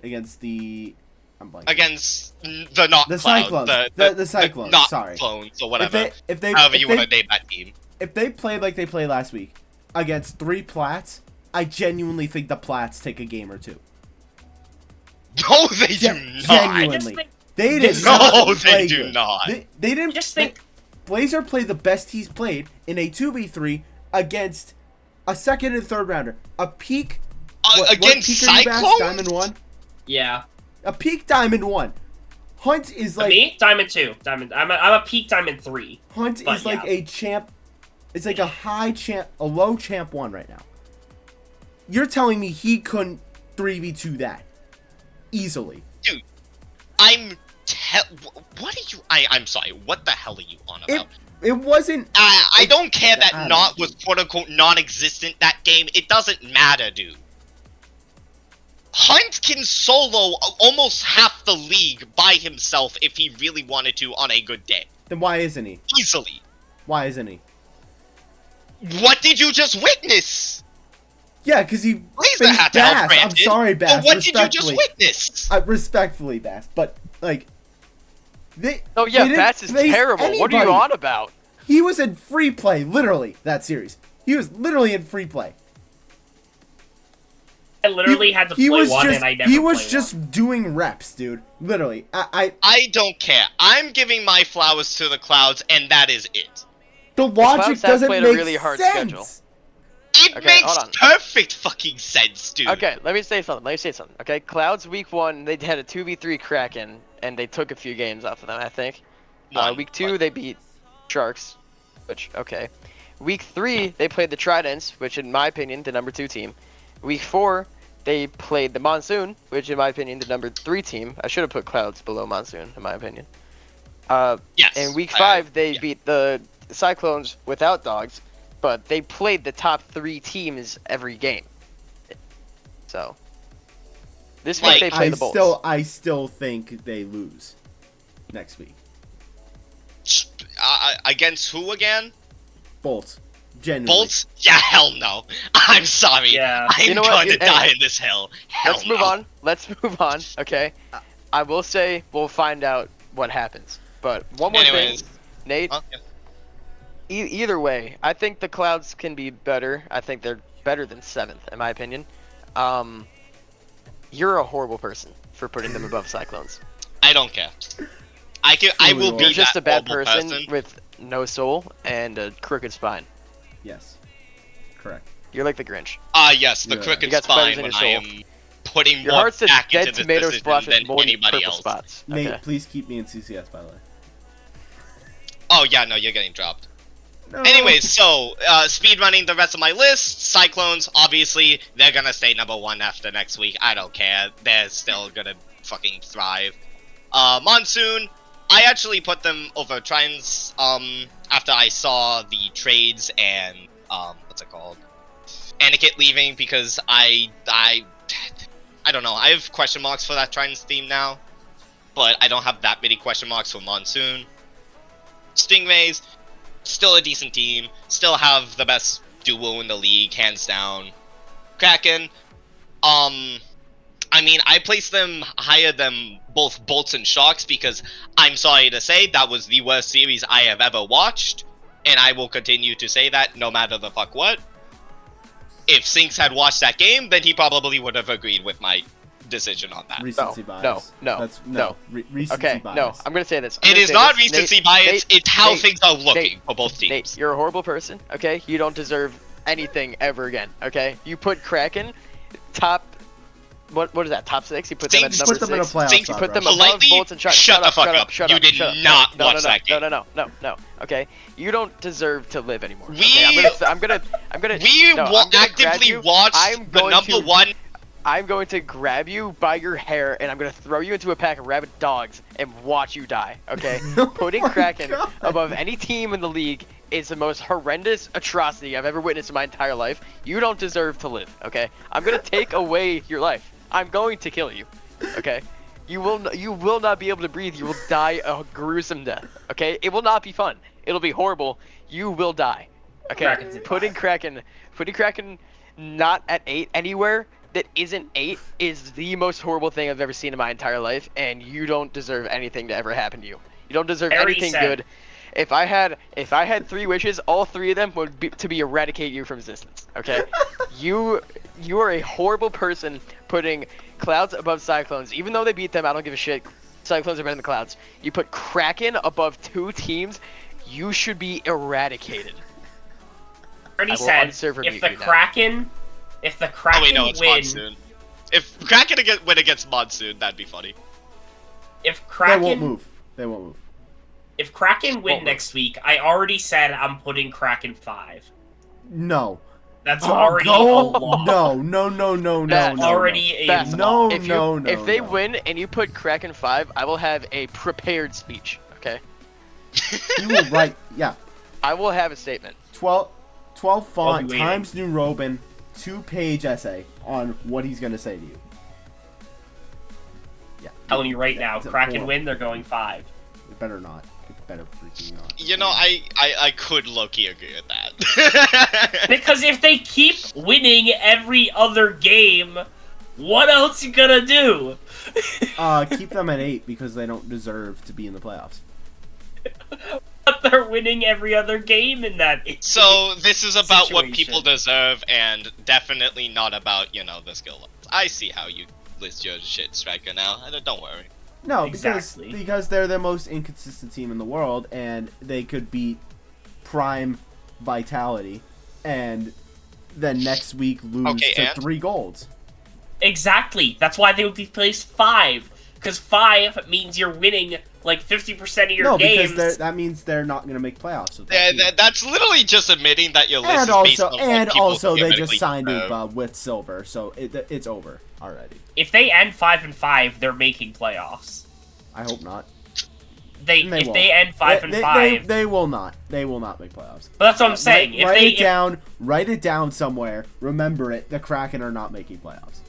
against the I'm blanking. Against the not The Clouds, Cyclones. The Cyclones, not sorry. clones or whatever. if they However if you they, want to name that team. if they played like they played last week against 3 Plats, I genuinely think the Plats take a game or 2. No, they do Gen- not. genuinely. I just think They did No, not they play do good. not. They didn't. Just think- Blazer played the best he's played in a 2v3 against a second and third rounder. A peak. Against peak are you, Bass? Cyclones? Diamond 1. Yeah. A peak Diamond 1. Hunt is like Me? Diamond 2. Diamond. I'm a peak Diamond 3. Hunt but is like yeah. a champ. It's like a high champ, a low champ 1 right now. You're telling me he couldn't 3v2 that easily? I'm What are you? I'm sorry. What the hell are you on about? It wasn't. I don't care that I Not don't- was quote unquote non-existent that game. It doesn't matter, dude. Hunt can solo almost half the league by himself if he really wanted to on a good day. Then why isn't he? Easily. Why isn't he? What did you just witness? Yeah, because he Laser faced had to help, Bass. I'm granted. sorry, Bass. But what did you just respectfully. witness? Respectfully, Bass. But, like, they. Oh yeah, they didn't Bats is face terrible. What are anybody. you on about? He was in free play, literally, that series. He was literally in free play. I literally had to he play was one, just, and I never He was played just one. doing reps, dude. Literally. I don't care. I'm giving my flowers to the Clouds, and that is it. The logic Clouds have doesn't played a make really hard sense. schedule. It Okay, makes hold on. perfect fucking sense, dude. Okay, let me say something. Okay, Clouds week 1, they had a 2v3 Kraken, and they took a few games off of them, I think. One, Week 2, but- they beat Sharks, which, okay. Week 3, they played the Tridents, which in my opinion, the number 2 team. Week 4, they played the Monsoon, which in my opinion, the number 3 team. I should have put Clouds below Monsoon, in my opinion. Yes. In week 5, they yeah. beat the Cyclones without dogs, but they played the top 3 teams every game. So this week Like, they play the Bolts. I still think they lose next week. Against who again? Bolts. Genuinely. Bolts? Yeah, hell no. I'm sorry. Yeah. I'm You know what? going to Hey, die in this hill. Hell Let's move no. on. Let's move on. Okay. I will say we'll find out what happens. But one more Anyways. thing, Nate. Huh? Yeah. Either way, I think the Clouds can be better. I think they're better than 7th, in my opinion. You're a horrible person for putting them above Cyclones. I don't care. I will be You're just that a bad horrible person with no soul and a crooked spine. Yes. Correct. You're like the Grinch. Yes, the Yeah. crooked You got spiders spine in when your I soul. am putting Your more heart's a back dead into this tomato decision splash with than more anybody purple else. spots. Nate, Okay. please keep me in CCS, by the way. Oh yeah, no, you're getting dropped. No. Anyways, so speedrunning the rest of my list. Cyclones, obviously, they're gonna stay number 1 after next week. I don't care. They're still gonna fucking thrive. Monsoon, I actually put them over Trines after I saw the trades and what's it called? Aniket leaving, because I don't know. I have question marks for that Trines team now, but I don't have that many question marks for Monsoon. Stingrays, still a decent team, still have the best duo in the league, hands down. Kraken, I mean, I placed them higher than both Bolts and Sharks because I'm sorry to say that was the worst series I have ever watched, and I will continue to say that no matter the fuck what. If Sinks had watched that game, then he probably would have agreed with my decision on that. Recency bias. no, That's, no. Recency Okay, bias. no, I'm gonna say this. It is not recency bias, it's how things are looking for both teams. Nate, you're a horrible person, okay? You don't deserve anything ever again, okay? You put Kraken top... What is that, top 6? You put them at Sinks number put them in a 6? playoff Sinks You spot, put them bro. above Politely, Bolts and Sharks. shut the fuck up. Shut You up, did shut up. not No, watch no, that game. No, okay? You don't deserve to live anymore. We- Okay? I'm gonna We no, will I'm gonna grab actively you. watch I'm the going number to- 1. I'm going to grab you by your hair and I'm going to throw you into a pack of rabid dogs and watch you die, okay? Oh Putting my Kraken God. above any team in the league is the most horrendous atrocity I've ever witnessed in my entire life. You don't deserve to live, okay? I'm going to take away your life. I'm going to kill you, okay? You will not be able to breathe. You will die a gruesome death, okay? It will not be fun. It'll be horrible. You will die, okay? Kraken's at Putting Kraken not at 8 anywhere that isn't 8 is the most horrible thing I've ever seen in my entire life, and you don't deserve anything to ever happen to you. You don't deserve Very anything sad. good. If I had 3 wishes, all 3 of them would be to eradicate you from existence. Okay? you are a horrible person putting Clouds above Cyclones. Even though they beat them, I don't give a shit. Cyclones are better than the Clouds. You put Kraken above 2 teams, you should be eradicated. Already I will said, unserve if you the now. Kraken Oh wait, no, it's win, Monsoon. If Kraken win against Monsoon, that'd be funny. if They Kraken won't move. They won't move. If Kraken win Won't move. next week, I already said I'm putting Kraken 5. No. That's Oh, already a go- loss. No, That's already a That's- no, if no, you, no. if they no. win and you put Kraken 5, I will have a prepared speech. Okay, You will write, yeah, I will have a statement. 12 I'll font be waiting. Times New Roman 2-page essay on what he's gonna say to you. Yeah. Telling you right now, It's a Kraken horrible- win, they're going 5. It better not. It better freaking not. You know, I could low-key agree with that. Because if they keep winning every other game, what else you gonna do? Keep them at 8 because they don't deserve to be in the playoffs. But they're winning every other game in that. So this is about what Situation. people deserve, and definitely not about, you know, the skill levels. I see how you list your shit, Striker, now. Don't worry. No, Exactly. because they're the most inconsistent team in the world, and they could beat Prime Vitality, and then next week lose Okay, to and? 3 golds. Exactly. That's why they would be placed 5. Because 5 means you're winning like 50% of your No, games. because that means they're not going to make playoffs. With that team. That's literally just admitting that your list And is based also, on what people they just theoretically signed deserve. with Silver, so it's over already. If they end 5-5, they're making playoffs. I hope not. They And they if won't. they end 5-5, They will not. They will not make playoffs. but that's what I'm saying. If Write they it down. Write it down somewhere. Remember it. The Kraken are not making playoffs.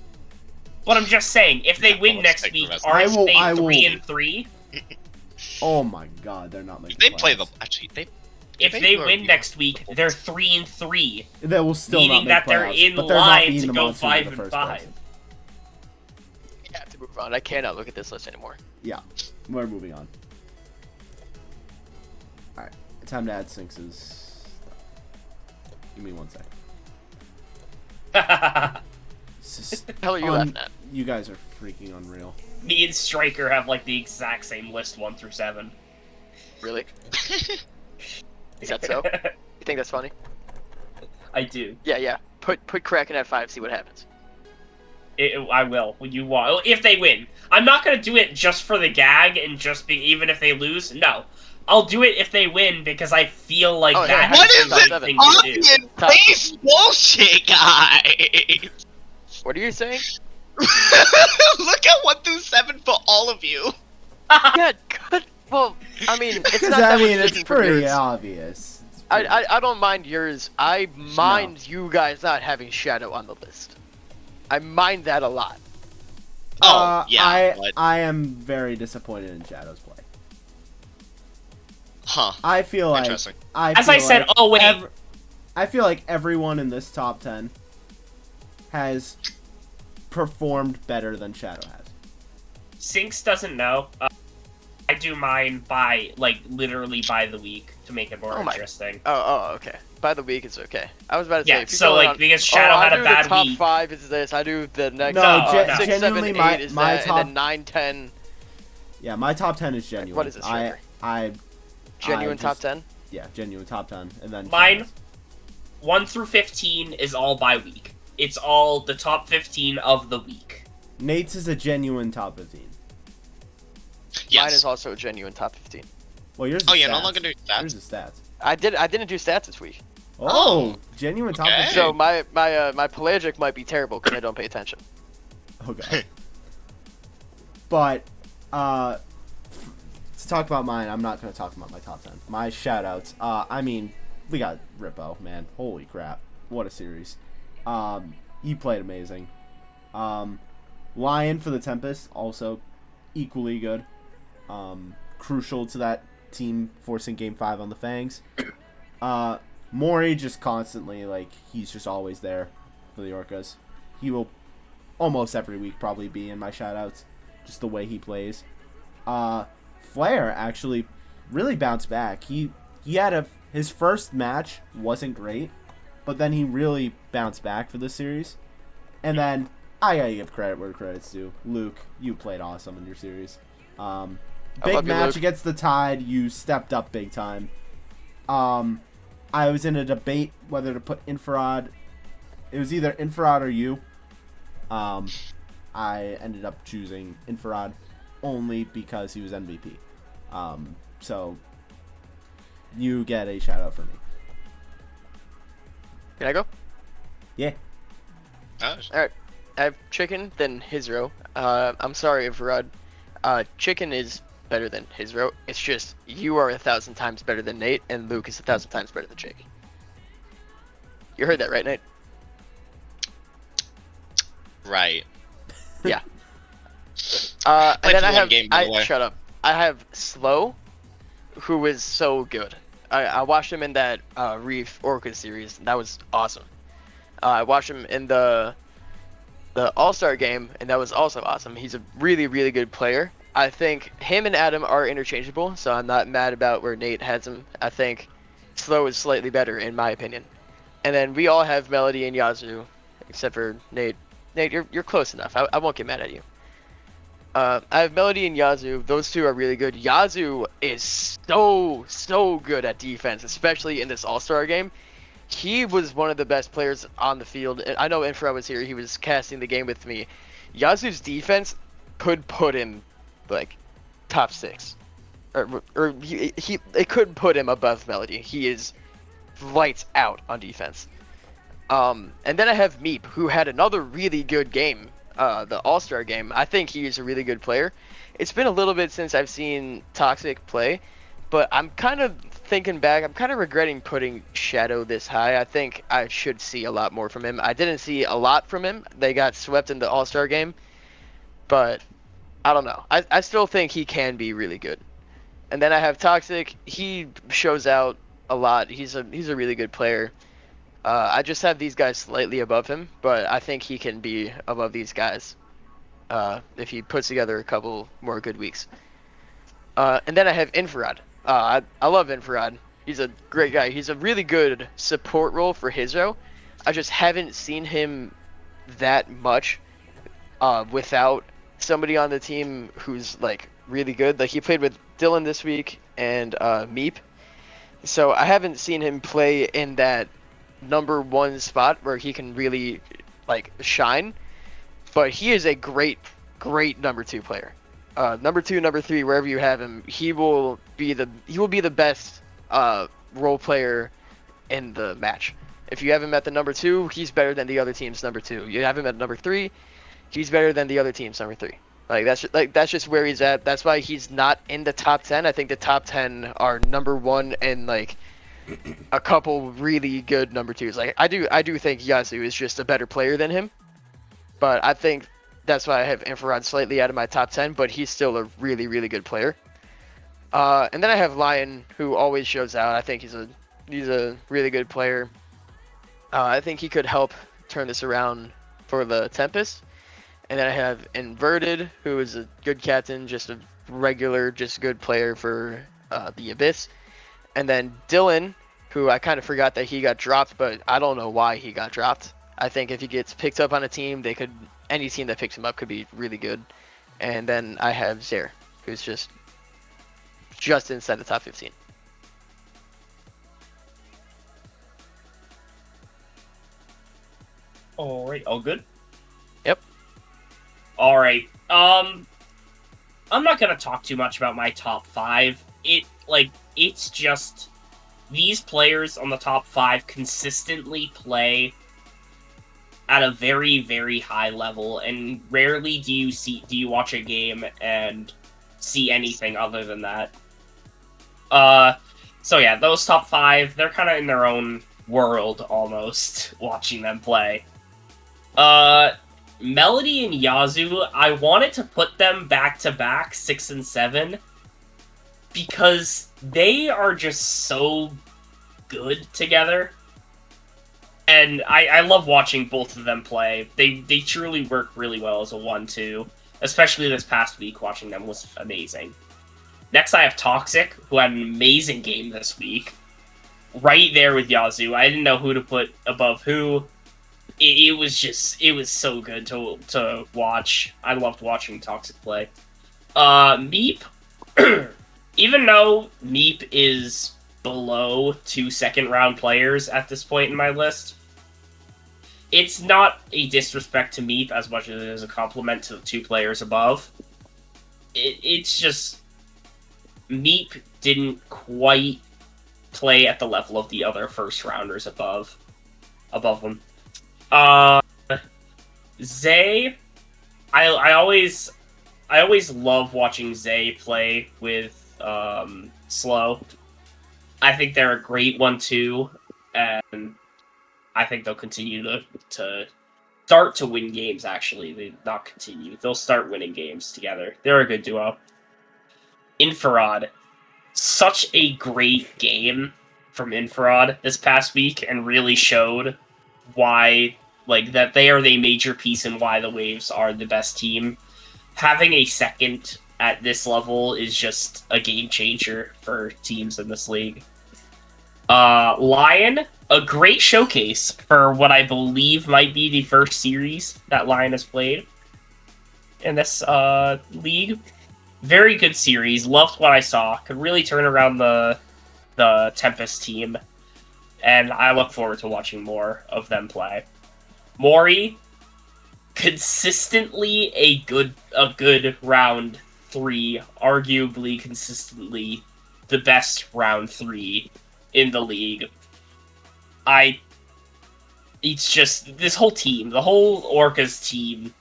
what I'm just saying, if they win Let's next take the week, rest. aren't I they will- 3-3? Oh my God, they're not making. They playoffs. play the actually they. If they they were win beat next the week, Bulls. they're 3-3, They will still meaning not make that they're playoffs, in but they're not line beating to the go Monsoon in the first 5-5. place. I have to move on. I cannot look at this list anymore. Yeah, we're moving on. All right, time to add Sinks'. Give me 1 sec. It's just The hell are you laughing at? You guys are freaking unreal. Me and Striker have like the exact same list 1 through 7. Really? Is that so? You think that's funny? I do. Yeah. Put Kraken at 5. See what happens. I will when you want. If they win, I'm not gonna do it just for the gag and just be even if they lose. No, I'll do it if they win because I feel like Oh, that yeah. What is is the this right thing to do. onion face bullshit, guys? What are you saying? Look at 1 through 7 for all of you. Yeah, good. Well, I mean, it's Because not that I mean, much it's different from pretty yours. obvious. It's pretty- I don't mind yours. I mind you guys not having Shadow on the list. I mind that a lot. Oh, yeah, but- I am very disappointed in Shadow's play. Huh. I feel like Interesting. As I said, oh wait, I feel like everyone in this top 10 has performed better than Shadow has. Sinks doesn't know. I do mine by like literally by the week to make it more Oh my- interesting. Oh, okay. By the week, it's okay. I was about to say. Yeah, if you're so going like on, because Shadow had I a do bad the top week. 5 is this. I do the next. No, 6, 7, genuinely, 8 my- is my that, top- and then 9, 10. Yeah, my top 10 is genuine. What is it, Striker? I Genuine top just- 10. Yeah, genuine top 10, and then Mine- Shadow's. 1 through 15 is all by week. It's all the top 15 of the week. Nate's is a genuine top 15. Yes. Mine is also a genuine top 15. Well, yours. Is Oh, yeah, stats. no longer do that. Yours is stats. I didn't do stats this week. Oh, genuine top okay. 15. So my pelagic might be terrible because I don't pay attention. Oh god. But to talk about mine, I'm not gonna talk about my top 10. My shoutouts. I mean, we got Rippo, man. Holy crap, what a series. He played amazing. Lion for the Tempest, also equally good. Crucial to that team forcing Game 5 on the Fangs. Mori just constantly, like, he's just always there for the Orcas. He will almost every week probably be in my shoutouts, just the way he plays. Flair actually really bounced back. He had his first match wasn't great, but then he really bounced back for this series. And then I gotta give credit where credit's due. Luke, you played awesome in your series. Big love you, match Luke. against the Tide. You stepped up big time. I was in a debate whether to put Infrared. It was either Infrared or you. I ended up choosing Infrared only because he was MVP. So you get a shout out for me. Can I go? Yeah. Oh, Alright, I have Chicken, then Hizro. I'm sorry, Varad. Chicken is better than Hizro. It's just you are 1,000 times better than Nate, and Luke is 1,000 times better than Jake. You heard that right, Nate? right. Yeah. Played And then I one have game, by the way. shut up. I have Slow, who is so good. I watched him in that Reef Orca series. That was awesome. I watched him in the All-Star game, and that was also awesome. He's a really, really good player. I think him and Adam are interchangeable, so I'm not mad about where Nate has him. I think Slow is slightly better, in my opinion. And then we all have Melody and Yazoo, except for Nate. Nate, you're close enough. I won't get mad at you. I have Melody and Yazoo. Those two are really good. Yazoo is so good at defense, especially in this All-Star game. He was one of the best players on the field. I know Infra was here. He was casting the game with me. Yazoo's defense could put him like top 6, or it could put him above Melody. He is lights out on defense. And then I have Meep, who had another really good game, the All-Star game. I think he is a really good player. It's been a little bit since I've seen Toxic play, but I'm kind of thinking back, I'm kind of regretting putting Shadow this high. I think I should see a lot more from him. I didn't see a lot from him. They got swept in the All-Star game, but I don't know. I still think he can be really good. And then I have Toxic. He shows out a lot. He's a really good player. I just have these guys slightly above him, but I think he can be above these guys if he puts together a couple more good weeks. And then I have Infrared. I love Infrared. He's a great guy. He's a really good support role for Hizro. I just haven't seen him that much without somebody on the team who's like really good. Like he played with Dylan this week and Meep. So I haven't seen him play in that number 1 spot where he can really like shine. But he is a great number 2 player. Number 2, number 3, wherever you have him, he will be the best role player in the match. If you have him at the number 2, he's better than the other team's number 2. You have him at number 3, he's better than the other team's number 3. That's just where he's at. That's why he's not in the top 10. I think the top 10 are number 1 and like a couple really good number 2s. Like I do think Yazoo is just a better player than him. But I think that's why I have Infrared slightly out of my top 10, but he's still a really, really good player. And then I have Lion, who always shows out. I think he's a really good player. I think he could help turn this around for the Tempest. And then I have Inverted, who is a good captain, just a regular, just good player for the Abyss. And then Dylan, who I kind of forgot that he got dropped, but I don't know why he got dropped. I think if he gets picked up on a team, any team that picks him up could be really good. And then I have Zaire, who's just inside the top 15. All right, all good. Yep. All right. I'm not gonna talk too much about my top 5. It's just these players on the top 5 consistently play at a very, very high level, and rarely do you watch a game and see anything other than that. So yeah, those top 5, they're kind of in their own world almost, watching them play. Melody and Yazoo, I wanted to put them back to back 6 and 7 because they are just so good together. And I love watching both of them play. They truly work really well as a 1-2. Especially this past week, watching them was amazing. Next, I have Toxic, who had an amazing game this week. Right there with Yazoo. I didn't know who to put above who. It was so good to watch. I loved watching Toxic play. Meep. Even though Meep is below 2 second-round players at this point in my list, it's not a disrespect to Meep as much as it is a compliment to the 2 players above. It's just Meep didn't quite play at the level of the other first-rounders above them. Uh, Zay, I always love watching Zay play with Slow. I think they're a great 1-2, and I think they'll continue to start to win games. Actually, they not continue. They'll start winning games together. They're a good duo. Infrared, such a great game from Infrared this past week, and really showed why that they are the major piece and why the Waves are the best team. Having a second at this level is just a game changer for teams in this league. Lion, a great showcase for what I believe might be the first series that Lion has played in this league. Very good series. Loved what I saw. Could really turn around the Tempest team, and I look forward to watching more of them play. Mori, consistently a good round 3, arguably consistently the best round 3 in the league. It's just this whole team, the whole Orcas team,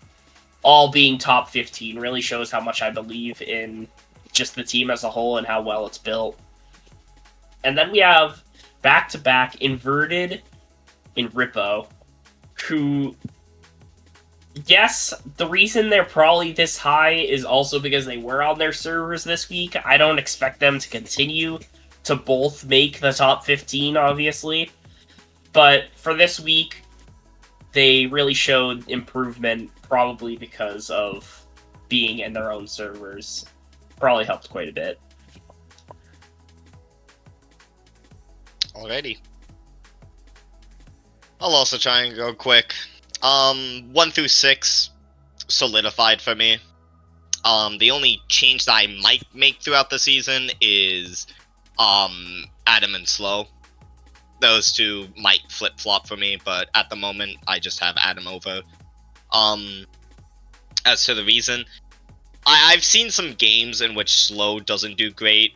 all being top 15 really shows how much I believe in just the team as a whole and how well it's built. And then we have back-to-back Inverted in Rippo, who, yes, the reason they're probably this high is also because they were on their servers this week. I don't expect them to continue to both make the top 15, obviously. But for this week, they really showed improvement, probably because of being in their own servers. Probably helped quite a bit. Alrighty. I'll also try and go quick. 1 through 6 solidified for me. The only change that I might make throughout the season is Adam and Slow. Those two might flip-flop for me, but at the moment I just have Adam over. As to the reason, I've seen some games in which Slow doesn't do great.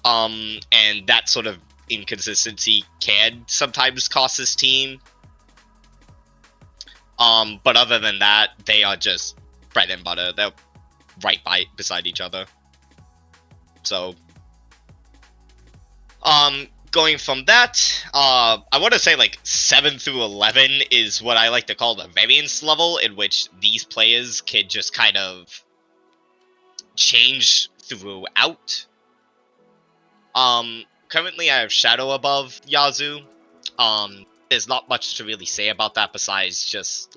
And that sort of inconsistency can sometimes cost his team. But other than that, they are just bread and butter. They're right beside each other. So, going from that, I want to say 7 through 11 is what I like to call the variance level, in which these players can just kind of change throughout. Currently I have Shadow above Yazoo. There's not much to really say about that besides just,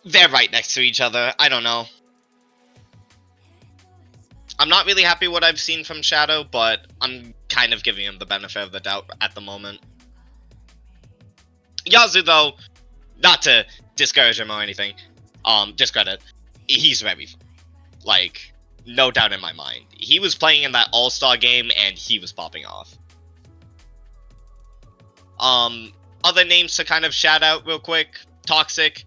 they're right next to each other. I don't know. I'm not really happy what I've seen from Shadow, but I'm kind of giving him the benefit of the doubt at the moment. Yazoo, though, not to discourage him or anything, discredit, he's very fun. No doubt in my mind. He was playing in that All-Star game, and he was popping off. Other names to kind of shout out real quick. Toxic.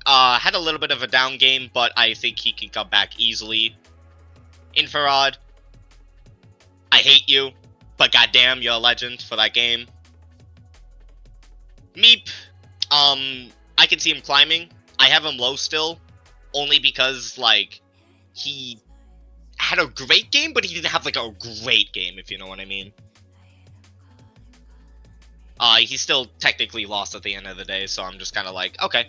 Had a little bit of a down game, but I think he can come back easily. Infrared. I hate you, but goddamn, you're a legend for that game. Meep. I can see him climbing. I have him low still, only because, he had a great game, but he didn't have, a great game, if you know what I mean. He still technically lost at the end of the day, so I'm just kind of okay.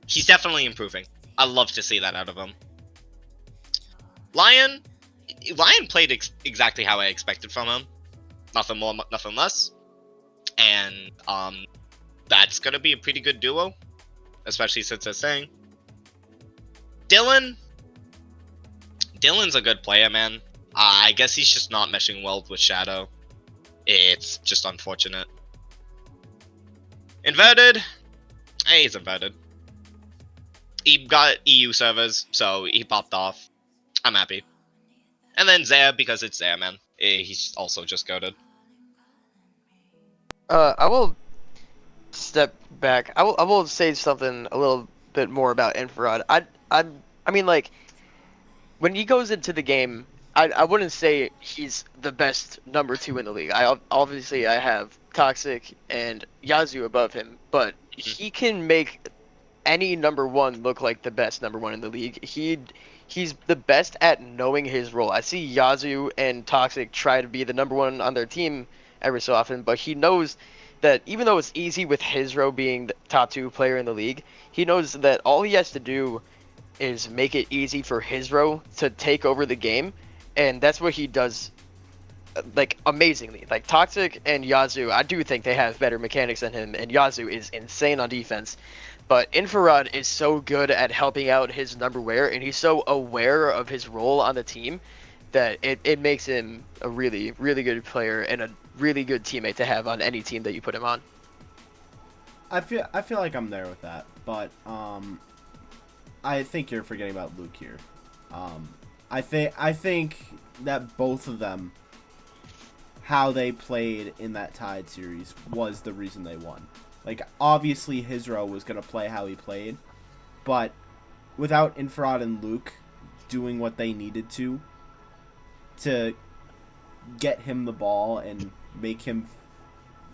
He's definitely improving. I love to see that out of him. Lion played exactly how I expected from him. Nothing more, nothing less. And, that's gonna be a pretty good duo. Especially since they're saying. Dylan's a good player, man. I guess he's just not meshing well with Shadow. It's just unfortunate. Inverted. He's inverted. He got EU servers, so he popped off. I'm happy. And then Zaya, because it's Zaya, man. He's also just goated. I will step back. I will say something a little bit more about Infrared. I mean, when he goes into the game, I wouldn't say he's the best number 2 in the league. Obviously I have Toxic and Yazoo above him, but he can make any number one look like the best number one in the league. He's the best at knowing his role. I see Yazoo and Toxic try to be the number one on their team every so often, but he knows that even though it's easy with Hizro being the top 2 player in the league, he knows that all he has to do is make it easy for Hizro to take over the game, and that's what he does like amazingly. Like Toxic and Yazoo, I do think they have better mechanics than him, and Yazoo is insane on defense. But Infrared is so good at helping out his number wear, and he's so aware of his role on the team that it makes him a really, really good player and a really good teammate to have on any team that you put him on. I feel like I'm there with that, but I think you're forgetting about Luke here. I think that both of them, how they played in that tied series, was the reason they won. Like, obviously Hizro was going to play how he played, but without Infrared and Luke doing what they needed to get him the ball and make him,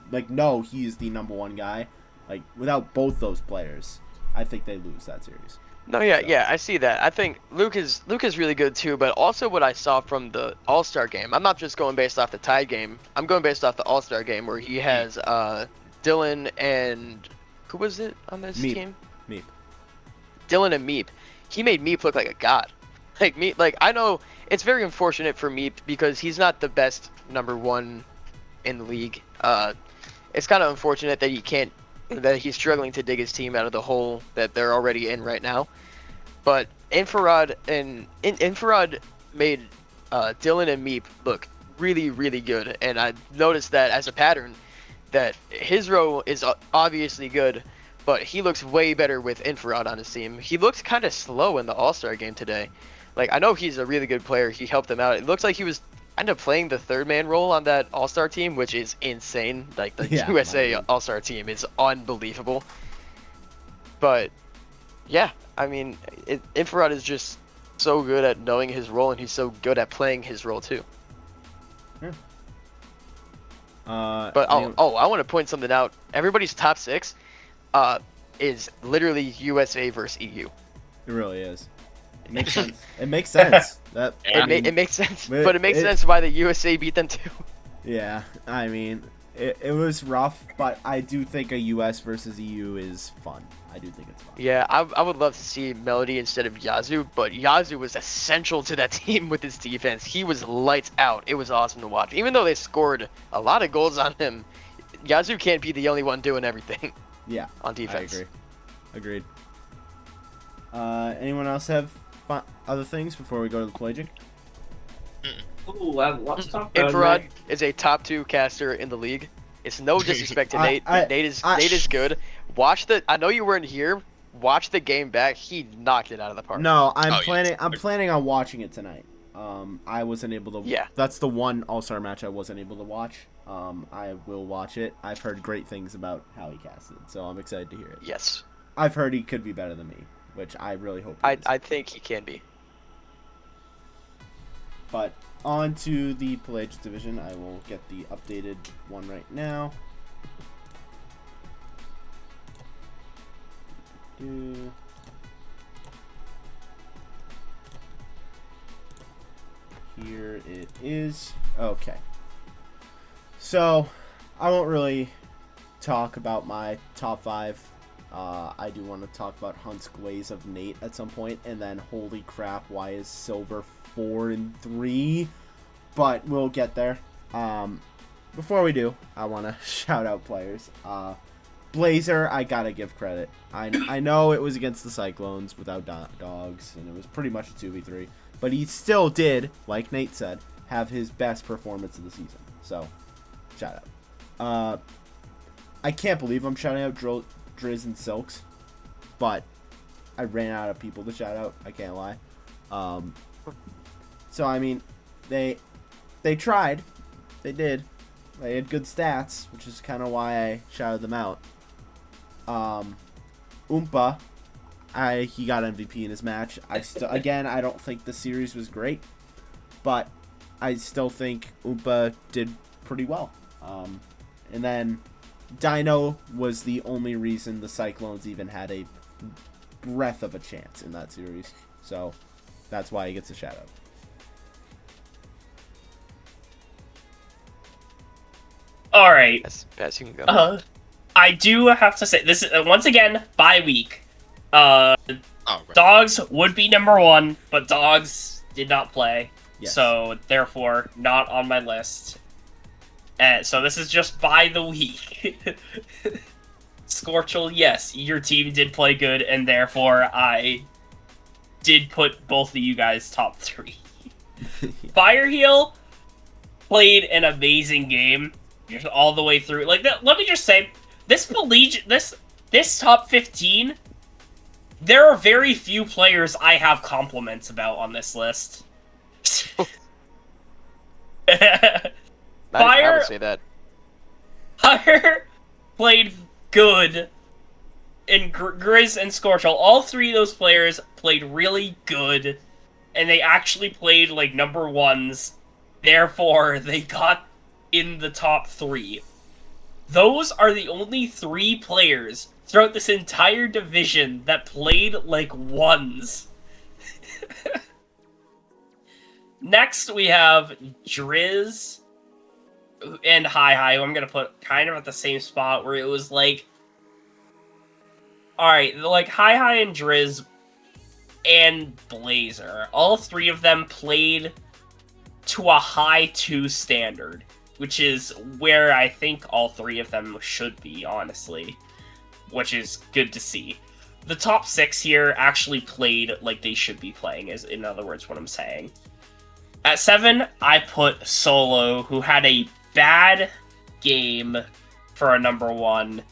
like, know he's the number one guy, like, without both those players, I think they lose that series. No, yeah, I see that. I think Luke is really good too, but also what I saw from the All-Star game, I'm not just going based off the tied game, I'm going based off the All-Star game where he has Dylan and who was it on this team? Meep. Dylan and Meep. He made Meep look like a god. Like Meep, like I know it's very unfortunate for Meep because he's not the best number one in the league. It's kind of unfortunate that he's struggling to dig his team out of the hole that they're already in right now. But Infrared made Dylan and Meep look really, really good, and I noticed that as a pattern that Hizro is obviously good, but he looks way better with Infrared on his team. He looked kind of slow in the All-Star game today. Like, I know he's a really good player. He helped them out. It looks like he was end up playing the third man role on that All-Star team, which is insane. Like, the USA All-Star team is unbelievable. But, yeah, I mean, Infrared is just so good at knowing his role, and he's so good at playing his role, too. Yeah. But, I want to point something out. Everybody's top 6 is literally USA versus EU. It really is. It makes sense. It makes sense. It makes sense, but it makes sense why the USA beat them too. Yeah, I mean, it was rough, but I do think a US versus EU is fun. I do think it's fun. Yeah, I would love to see Melody instead of Yazoo, but Yazoo was essential to that team with his defense. He was lights out. It was awesome to watch. Even though they scored a lot of goals on him, Yazoo can't be the only one doing everything. Yeah, on defense. I agree. Agreed. Anyone else have other things before we go to the pelagic? Ooh, let's talk about Infrared is a top 2 caster in the league. It's no disrespect to Nate. Nate is good. I know you weren't here. Watch the game back. He knocked it out of the park. No, I'm planning on watching it tonight. I wasn't able to. Yeah. That's the one All-Star match I wasn't able to watch. I will watch it. I've heard great things about how he casted, so I'm excited to hear it. Yes. I've heard he could be better than me, which I really hope he is. I think he can be. But on to the Pelagic division. I will get the updated one right now. Here it is. Okay. So, I won't really talk about my top 5. I do want to talk about Hunt's Glaze of Nate at some point, and then holy crap, why is Silver 4-3? But we'll get there. Before we do, I want to shout out players. Blazer, I gotta give credit. I know it was against the Cyclones without dogs, and it was pretty much a 2v3, but he still did, like Nate said, have his best performance of the season. So, shout out. I can't believe I'm shouting out Driz and Silks, but I ran out of people to shout out. I can't lie. So I mean, they tried. They did. They had good stats, which is kind of why I shouted them out. Oompa, he got MVP in his match. Again, I don't think the series was great, but I still think Oompa did pretty well. And then Dino was the only reason the Cyclones even had a breath of a chance in that series. So that's why he gets a shout out. All right. Yes, you can go. I do have to say this is once again bye week. Oh, right. Dogs would be number 1, but Dogs did not play, Yes. so therefore not on my list. So this is just by the week. Scorchel, yes, your team did play good, and therefore I did put both of you guys top 3. Fireheel played an amazing game just all the way through. Like, let me just say, this top 15, there are very few players I have compliments about on this list. I would say that. Fire played good, and Grizz and Scorchel, all 3 of those players played really good, and they actually played like number 1s, therefore they got in the top 3. Those are the only 3 players throughout this entire division that played like 1s. Next, we have Drizz and Hi-Hi, who I'm gonna put kind of at the same spot, where it was like... Alright, like, Hi-Hi and Drizz and Blazer, all 3 of them played to a high 2 standard, which is where I think all 3 of them should be, honestly, which is good to see. The top 6 here actually played like they should be playing, is in other words what I'm saying. At 7, I put Solo, who had a bad game for a number 1,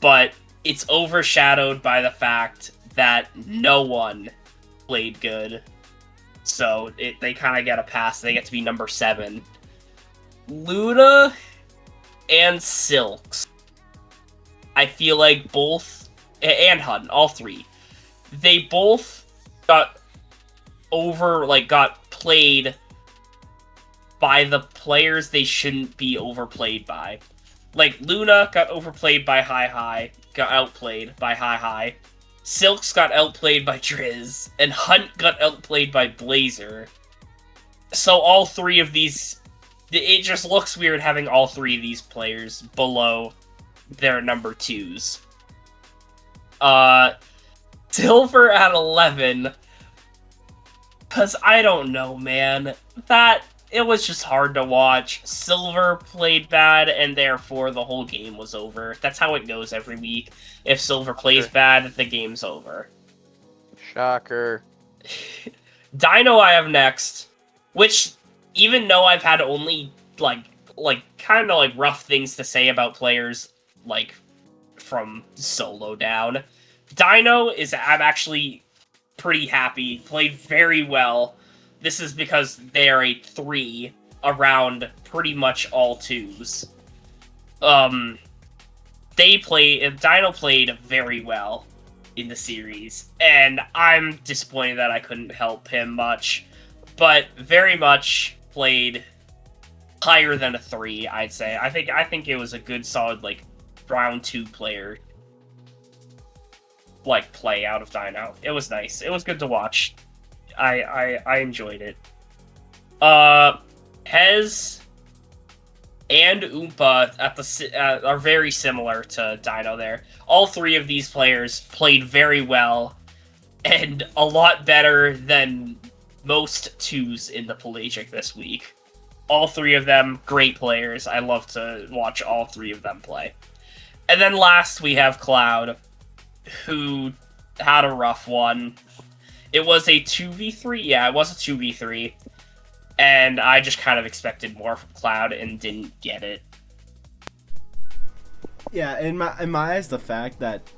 but it's overshadowed by the fact that no one played good. So they kind of get a pass. They get to be number 7. Luna and Silks, I feel like both, and Hun, all 3, they both got played by the players they shouldn't be overplayed by. Like, Luna got overplayed by Hi-Hi, got outplayed by Hi-Hi. Silks got outplayed by Drizz, and Hunt got outplayed by Blazer. So all 3 of these... It just looks weird having all 3 of these players below their number 2s. Silver at 11... Because I don't know, man. It was just hard to watch. Silver played bad, and therefore the whole game was over. That's how it goes every week. If Silver plays bad, the game's over. Shocker. Dino I have next, which, even though I've had only, kind of rough things to say about players, from Solo down, Dino I'm actually pretty happy. Played very well. This is because they are a 3 around pretty much all 2s. Dino played very well in the series, and I'm disappointed that I couldn't help him much, but very much played higher than a 3, I'd say. I think it was a good, solid, round 2 player play out of Dino. It was nice. It was good to watch. I enjoyed it. Hez and Oompa are very similar to Dino there. All 3 of these players played very well, and a lot better than most 2s in the Pelagic this week. All 3 of them, great players. I love to watch all 3 of them play. And then last, we have Cloud, who had a rough one. It was a 2v3? Yeah, it was a 2v3. And I just kind of expected more from Cloud and didn't get it. Yeah, in my eyes, the fact that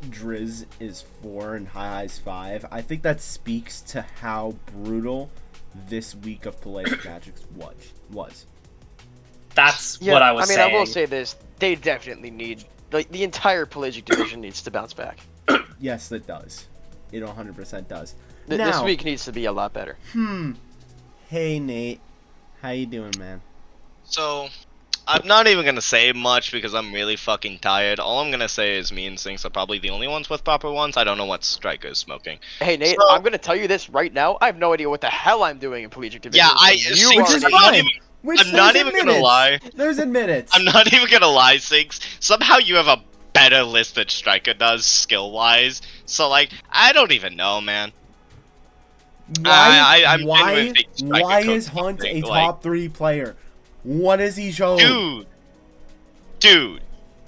Drizz is 4 and Hi-Hi's 5, I think that speaks to how brutal this week of Pelagic Magic was. That's what I was saying. I will say this. They definitely need... the entire Pelagic division needs to bounce back. Yes, it does. It 100% does. This week needs to be a lot better. Hey, Nate. How you doing, man? So, I'm not even gonna say much because I'm really fucking tired. All I'm gonna say is me and Sinks are probably the only ones with proper ones. I don't know what Striker's smoking. Hey Nate, So- I'm gonna tell you this right now. I have no idea what the hell I'm doing in collegiate division. Yeah, I- You Sinks are is I'm fine. not even. Which I'm not there's in even gonna minutes. lie. There's in minutes. I'm not even gonna lie, Sinks. Somehow you have a better list than Striker does, skill-wise. So, like, I don't even know, man. I'm genuinely thinking Striker why cooks is Hunt a something, like- top 3 player? What has he shown? Dude,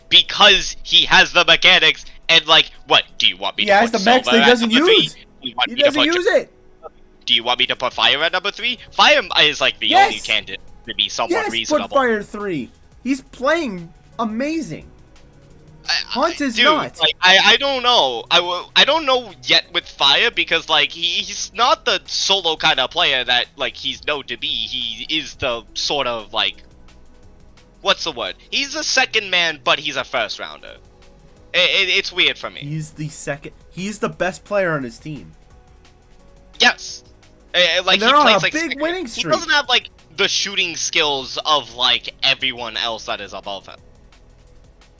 because he has the mechanics, and, like, what, do you want me He to has put the mechs Silver that he at doesn't number use. 3? Do you want He me to doesn't put use it. Do you want me to put Fire at number 3? Fire is like the Yes! only candidate to be somewhat Yes, reasonable. put Fire 3. He's playing amazing. Hunt is Dude, not. like, I don't know. I don't know yet with Fire because like he's not the solo kind of player that like he's known to be. He is the sort of like, what's the word? He's a second man, but he's a first rounder. It's weird for me. He's the second. He's the best player on his team. Yes. Like And they're he on plays a like big second- winning He streak. doesn't have like the shooting skills of like everyone else that is above him.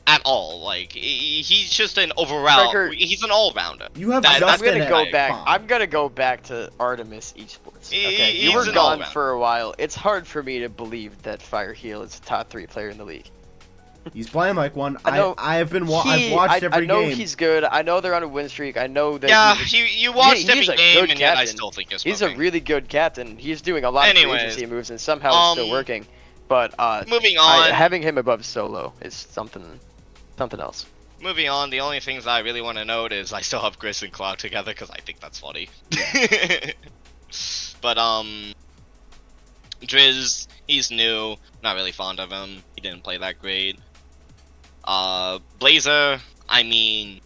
At all, like he's just an overall. Striker- He's an all-rounder. You have That- I'm Justin gonna at go like, back. five. I'm gonna go back to Artemis Esports. Okay, you were He's an gone all-rounder. for a while. It's hard for me to believe that Fire Heel is a top 3 player in the league. He's playing like one. I know I have been. I've watched every I know game. he's good. I know they're on a win streak. I know that. Yeah, he's you watched he's every a game, good and yet I captain. still think He's a smoking. really good captain. He's doing a lot of Anyways, free agency moves, and somehow it's still working. But Moving on. having him above Solo is something else. Moving on, the only things I really want to note is I still have Gris and Cloud together because I think that's funny. But Driz, he's new. Not really fond of him. He didn't play that great. Blazer, I mean,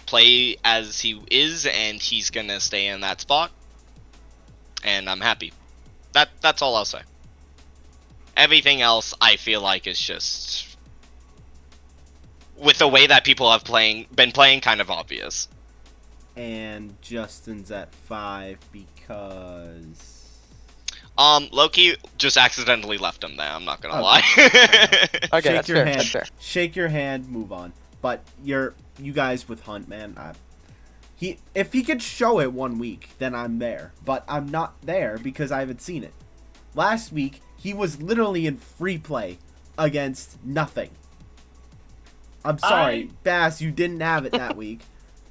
play as he is, and he's gonna stay in that spot. And I'm happy. That's all I'll say. Everything else, I feel like is just, with the way that people have been playing, kind of obvious. And Justin's at 5 because. Loki just accidentally left him there. I'm not gonna Okay. lie. Okay, Shake that's your fair. hand. That's fair. Shake your hand. Move on. But you guys with Hunt, man. If he could show it 1 week, then I'm there. But I'm not there because I haven't seen it. Last week he was literally in free play against nothing. I'm sorry, Bass, you didn't have it that week.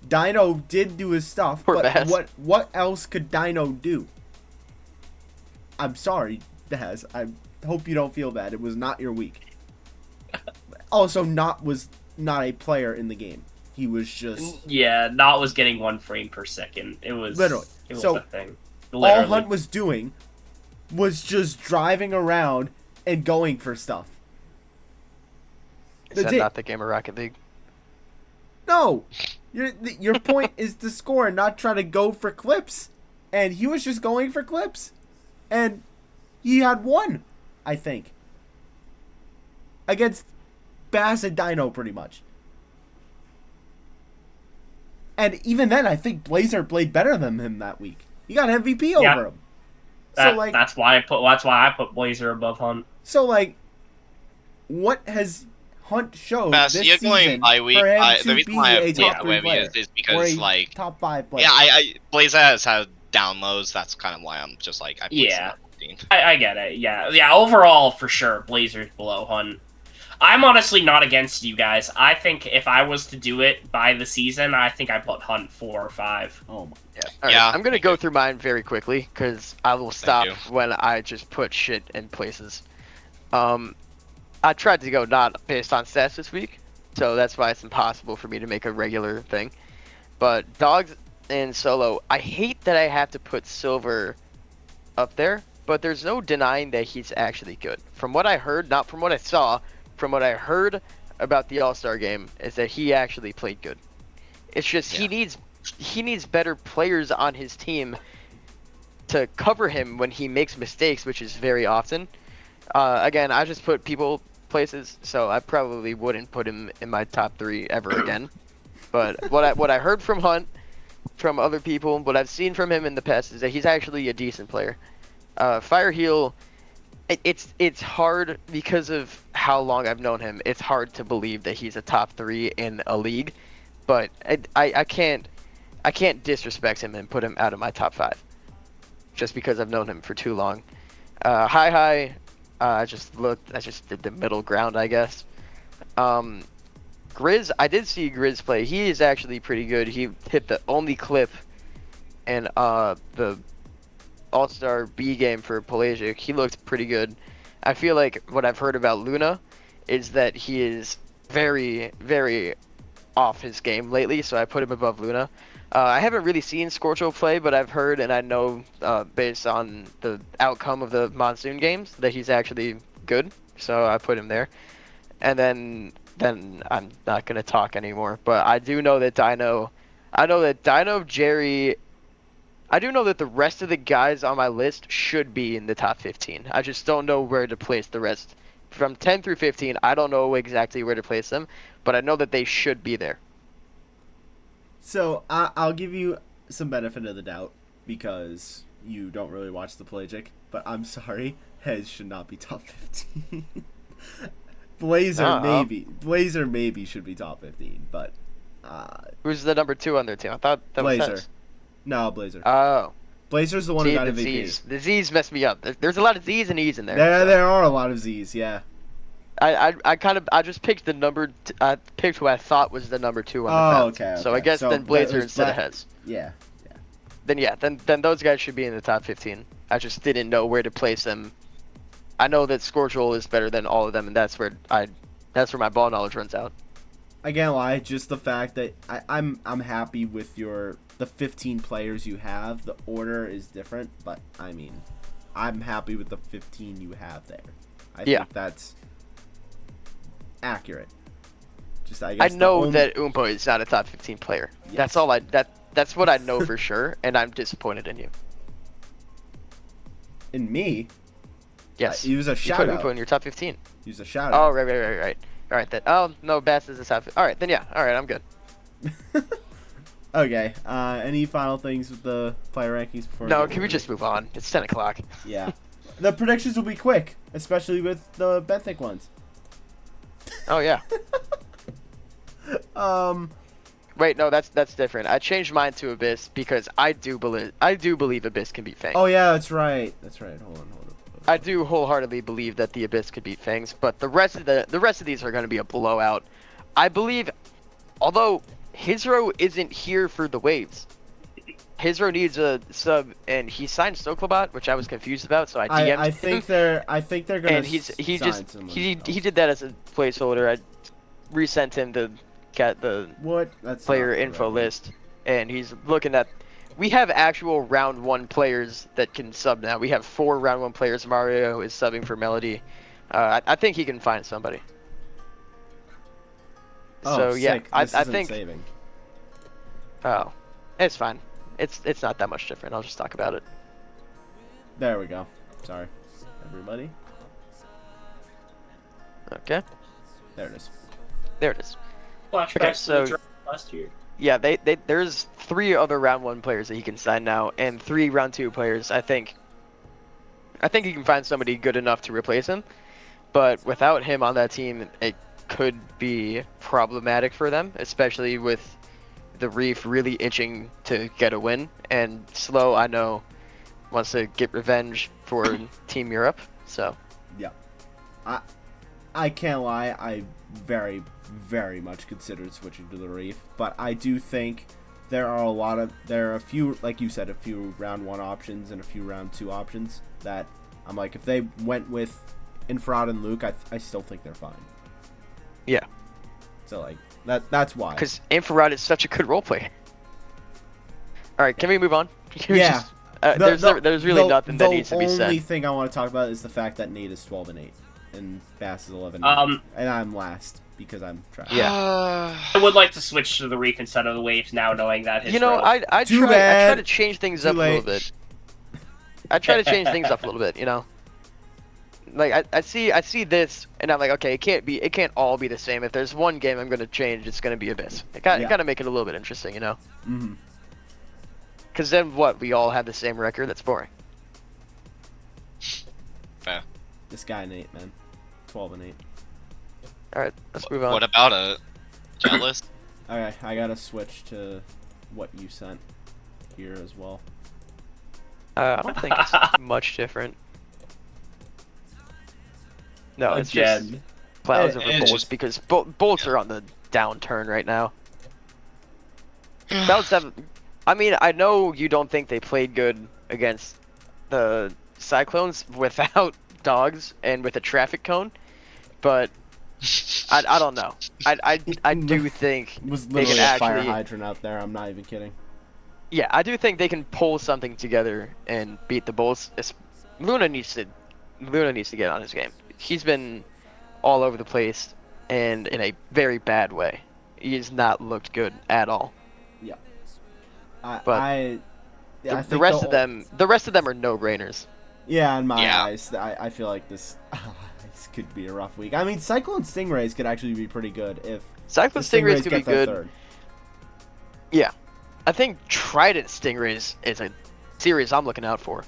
Dino did do his stuff, Poor but Bass. what else could Dino do? I'm sorry, Bass. I hope you don't feel bad. It was not your week. Also, Not was not a player in the game. He was just Yeah, Not was getting 1 frame per second. It was Literally. It was So, a thing. all Literally. Hunt was doing was just driving around and going for stuff. Is That's that it. not the game of Rocket League? No, your point is to score and not try to go for clips. And he was just going for clips, and he had 1, I think, against Bass and Dino, pretty much. And even then, I think Blazer played better than him that week. He got MVP Yeah. over him. That's why I put Blazer above Hunt. So like, what has Hunt showed Bass, this you're season going bye week. for him The to reason be why I a put top it 3 where he player is or because a like top 5 player? yeah, I Blazer has had down lows. That's kind of why I'm just like I placed him Yeah. at 15. I get it. Yeah. Overall, for sure, Blazers below Hunt. I'm honestly not against you guys. I think if I was to do it by the season, I think I put Hunt 4 or 5. Oh my. Yeah. All right, Yeah, I'm gonna thank go you. through mine very quickly because I will stop you. when I just put shit in places. I tried to go not based on stats this week, so that's why it's impossible for me to make a regular thing. But Dogs and Solo, I hate that I have to put Silver up there, but there's no denying that he's actually good. From what I heard, not from what I saw, from what I heard about the All-Star game, is that he actually played good. It's just he needs better players on his team to cover him when he makes mistakes, which is very often. Again, I just put people places, so I probably wouldn't put him in my top 3 ever again. But what I heard from Hunt, from other people, what I've seen from him in the past is that he's actually a decent player. Fire Heel, it's hard because of how long I've known him, it's hard to believe that he's a top 3 in a league. But I can't disrespect him and put him out of my top 5 just because I've known him for too long. Hi, I just did the middle ground, I guess. Grizz, I did see Grizz play. He is actually pretty good. He hit the only clip in the All-Star B game for Pelagic. He looked pretty good. I feel like what I've heard about Luna is that he is very, very off his game lately, so I put him above Luna. I haven't really seen Scorcho play, but I've heard and I know based on the outcome of the Monsoon games that he's actually good, so I put him there. And then I'm not going to talk anymore, but I do know that Dino, Jerry, I do know that the rest of the guys on my list should be in the top 15. I just don't know where to place the rest. From 10 through 15, I don't know exactly where to place them, but I know that they should be there. So I'll give you some benefit of the doubt because you don't really watch the Pelagic, but I'm sorry, Hez should not be top 15. Blazer maybe should be top 15, but who's the number 2 on their team? I thought that was Blazer. Hez. No, Blazer. Oh. Blazer's the one who got MVP. The Z's messed me up. There's a lot of Z's and E's in there. There are a lot of Z's, yeah. I just picked the number. I picked who I thought was the number 2 on the path. Okay. So I guess then Blazer instead of Hez. Yeah. Then those guys should be in the top 15. I just didn't know where to place them. I know that Scorchel is better than all of them, and that's where my ball knowledge runs out. I can't lie, just the fact that I'm happy with the 15 players you have. The order is different, but I mean, I'm happy with the 15 you have there. I think that's accurate. Just I guess know that Oompo is not a top 15 player. Yes. That's what I know for sure, and I'm disappointed in you. In me? Yes. He was a shout put out. Oompo in your top 15. He was a shout Oh, out. right. All right then. Oh no, Bass is a top. All right then, yeah. All right, I'm good. Okay. Any final things with the player rankings before? No, can we just move on? It's 10 o'clock. Yeah. The predictions will be quick, especially with the Benthic ones. Oh yeah. Wait, no, that's different. I changed mine to Abyss because I do believe Abyss can beat Fangs. Oh yeah, that's right. Hold on. I do wholeheartedly believe that the Abyss could beat Fangs, but the rest of these are going to be a blowout. I believe, although Hizro isn't here for the waves. Hizro needs a sub, and he signed Stoklebot, which I was confused about, so I DM'd him. I think they're gonna. And he did that as a placeholder. I resent him to get the player info list, and he's looking at. We have actual round 1 players that can sub now. We have 4 round 1 players. Mario is subbing for Melody. I think he can find somebody. Oh, so yeah, sick. I This isn't think. saving. Oh, it's fine. It's not that much different. I'll just talk about it. There we go. Sorry, everybody. Okay. There it is. There it is. Flashbacks Okay, to so- the draft last year. Yeah, there's 3 other round 1 players that he can sign now, and 3 round 2 players. I think he can find somebody good enough to replace him, but without him on that team, it could be problematic for them, especially with the Reef really itching to get a win, and Slow, I know, wants to get revenge for Team Europe. So Yeah. I can't lie. I very, very much considered switching to the Reef, but I do think there are a few, like you said, a few round 1 options and a few round 2 options that I'm like, if they went with Infrared and Luke, I still think they're fine. yeah, So like that's why. because Infrared is such a good role player. All right, can we move on? Can we Yeah. there's really nothing that needs to be The only said. thing I want to talk about is the fact that Nate is 12-8 and Bass is 11. And I'm last because I'm trash. Yeah. I would like to switch to the Reef instead of the Waves now, knowing that his You know, role- I Too try bad. to change things Too up a little late. bit. I try to change things up a little bit, you know. Like I see this, and I'm like, okay, it can't all be the same. If there's one game I'm gonna change, it's gonna be Abyss. It gotta make it a little bit interesting, you know. Mm-hmm. Because then what? We all have the same record. That's boring. Fair. This guy Nate, man, 12-8. All right, let's move on. What about it? Jealous? Okay, I gotta switch to what you sent here as well. I don't think it's much different. No, it's just Again. clouds It- over it's bolts just- because bolts are on the downturn right now. Clouds have. I mean, I know you don't think they played good against the Cyclones without dogs and with a traffic cone, but I don't know. I do think It was they can literally a fire actually. hydrant out there. I'm not even kidding. Yeah, I do think they can pull something together and beat the Bulls. Luna needs to get on his game. He's been all over the place and in a very bad way. He has not looked good at all. But I The think rest of them are no-brainers. Yeah, in my Yeah. eyes, I feel like this could be a rough week. I mean, Cyclone Stingrays could actually be pretty good if Cyclone the Stingrays could be get that good. third. Yeah, I think Trident Stingrays is a series I'm looking out for.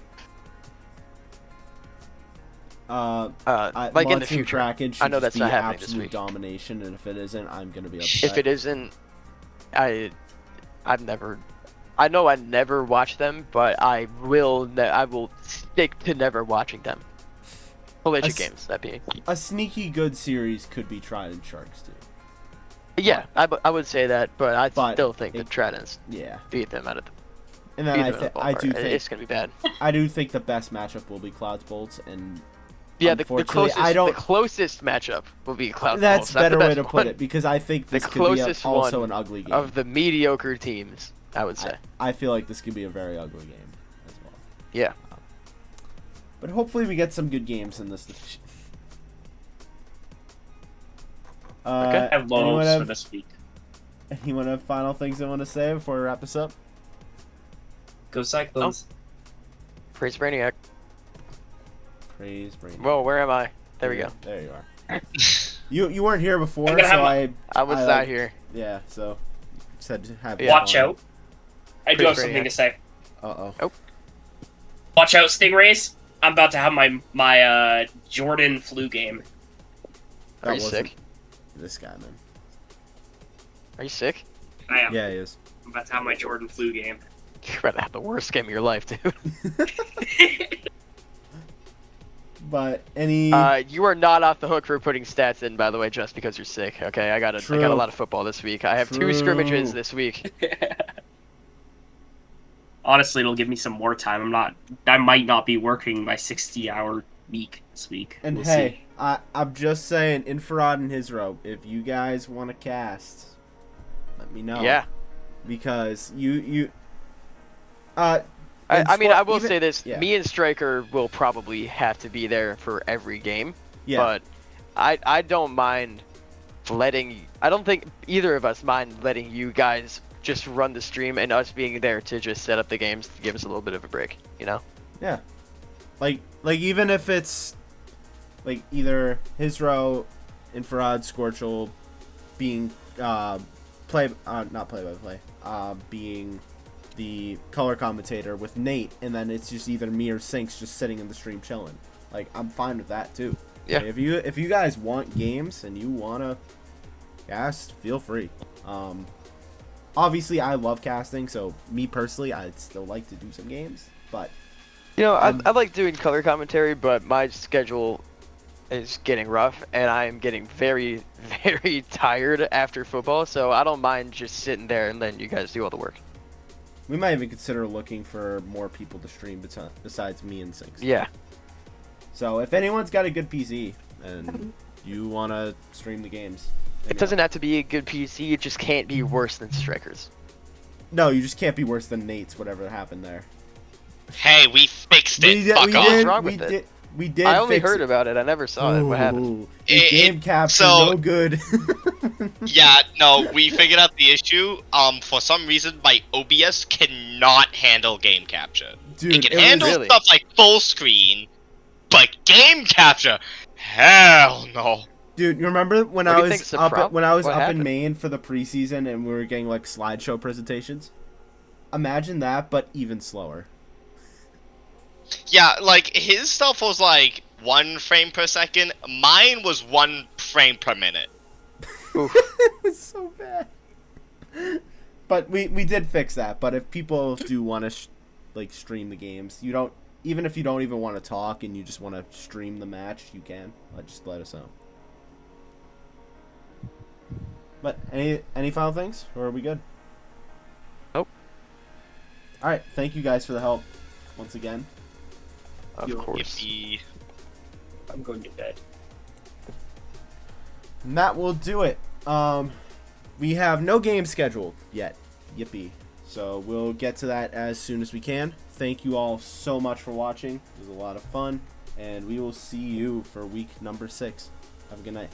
Like in the Monsoon future. Kraken should I know just that's be not happening this absolute week. domination, and if it isn't, I'm gonna be upset. If it isn't, I know I never watch them, but I will stick to never watching them. Pelagic I s- games, that being. A sneaky good series could be Trident Sharks too. Yeah, I would say that, but I But still think it- the Tridents Yeah, beat them out of the and then I do ballpark. think It's gonna be bad. I do think the best matchup will be Clouds Bolts, and Yeah, the unfortunately, closest matchup will be Cloud that's Bulls. a better the way best to put one it because I think The this could be closest also one an ugly game. of the mediocre teams, I would say. I feel like this could be a very ugly game as well. Yeah. But hopefully we get some good games in this division. Okay. I have low anyone hopes for have, this week. anyone have final things they want to say before we wrap this up? Go Cyclones. Praise Brainiac. Praise Brain. Whoa, where am I? There we go. There you are. You weren't here before, I'm gonna so have my- I was I not like- here. yeah. So said to have Yeah. Watch out. I do Pretty have great, something yeah. to say. Uh-oh. Watch out, Stingrays. I'm about to have my Jordan flu game. That Are you wasn't sick? This guy, man. Are you sick? I am. Yeah, he is. I'm about to have my Jordan flu game. You're about to have the worst game of your life, dude. But any You are not off the hook for putting stats in, by the way, just because you're sick. Okay, I got a True. lot of football this week. I have 2 scrimmages this week. Honestly, it'll give me some more time. I might not be working my 60-hour week this week. and We'll hey, see. I'm just saying, Infrared and his rope. If you guys want to cast, let me know. Yeah. Because you. I mean, I will even- say this: yeah. me and Striker will probably have to be there for every game. Yeah. But I don't mind letting. I don't think either of us mind letting you guys just run the stream and us being there to just set up the games to give us a little bit of a break. You know? Yeah. Like even if it's like either his row, Infrared, Scorchel, being not play by play, being the color commentator with Nate, and then it's just either me or Sinks just sitting in the stream chilling. Like I'm fine with that too. Yeah. Like, if you guys want games and you wanna cast, feel free. Obviously I love casting, so me personally, I'd still like to do some games, but You know, I like doing color commentary, but my schedule is getting rough, and I am getting very, very tired after football. So I don't mind just sitting there and letting you guys do all the work. we might even consider looking for more people to stream besides me and Sinks. Yeah. So if anyone's got a good PC and you want to stream the games, let It me doesn't know. have to be a good PC. It just can't be worse than Strikers. No, you just can't be worse than Nate's. Whatever happened there. Hey, we fixed it. did. Fuck We off. did. wrong We with it? did. We did. I only fix heard it. about it. I never saw it. What happened? Ooh, the It- game capture so- no good. Yeah, no, we figured out the issue. For some reason, my OBS cannot handle game capture. Dude, it can it was- handle Really? stuff like full screen, but game capture, hell no. Dude, you remember when What I do you was think's the up problem? when I was What up happened? in Maine for the preseason and we were getting like slideshow presentations? Imagine that, but even slower. Yeah, like his stuff was like 1 frame per second. Mine was 1 frame per minute. Oof. It was so bad. But we did fix that. But if people do want to like stream the games, you don't, even if you don't even want to talk and you just want to stream the match, you can. Just let us know. But any final things, or are we good? Nope. All right, thank you guys for the help once again. Of course. Yippee. I'm going to bed. And that will do it. We have no game scheduled yet. Yippee. So we'll get to that as soon as we can. Thank you all so much for watching. It was a lot of fun. And we will see you for week number 6. Have a good night.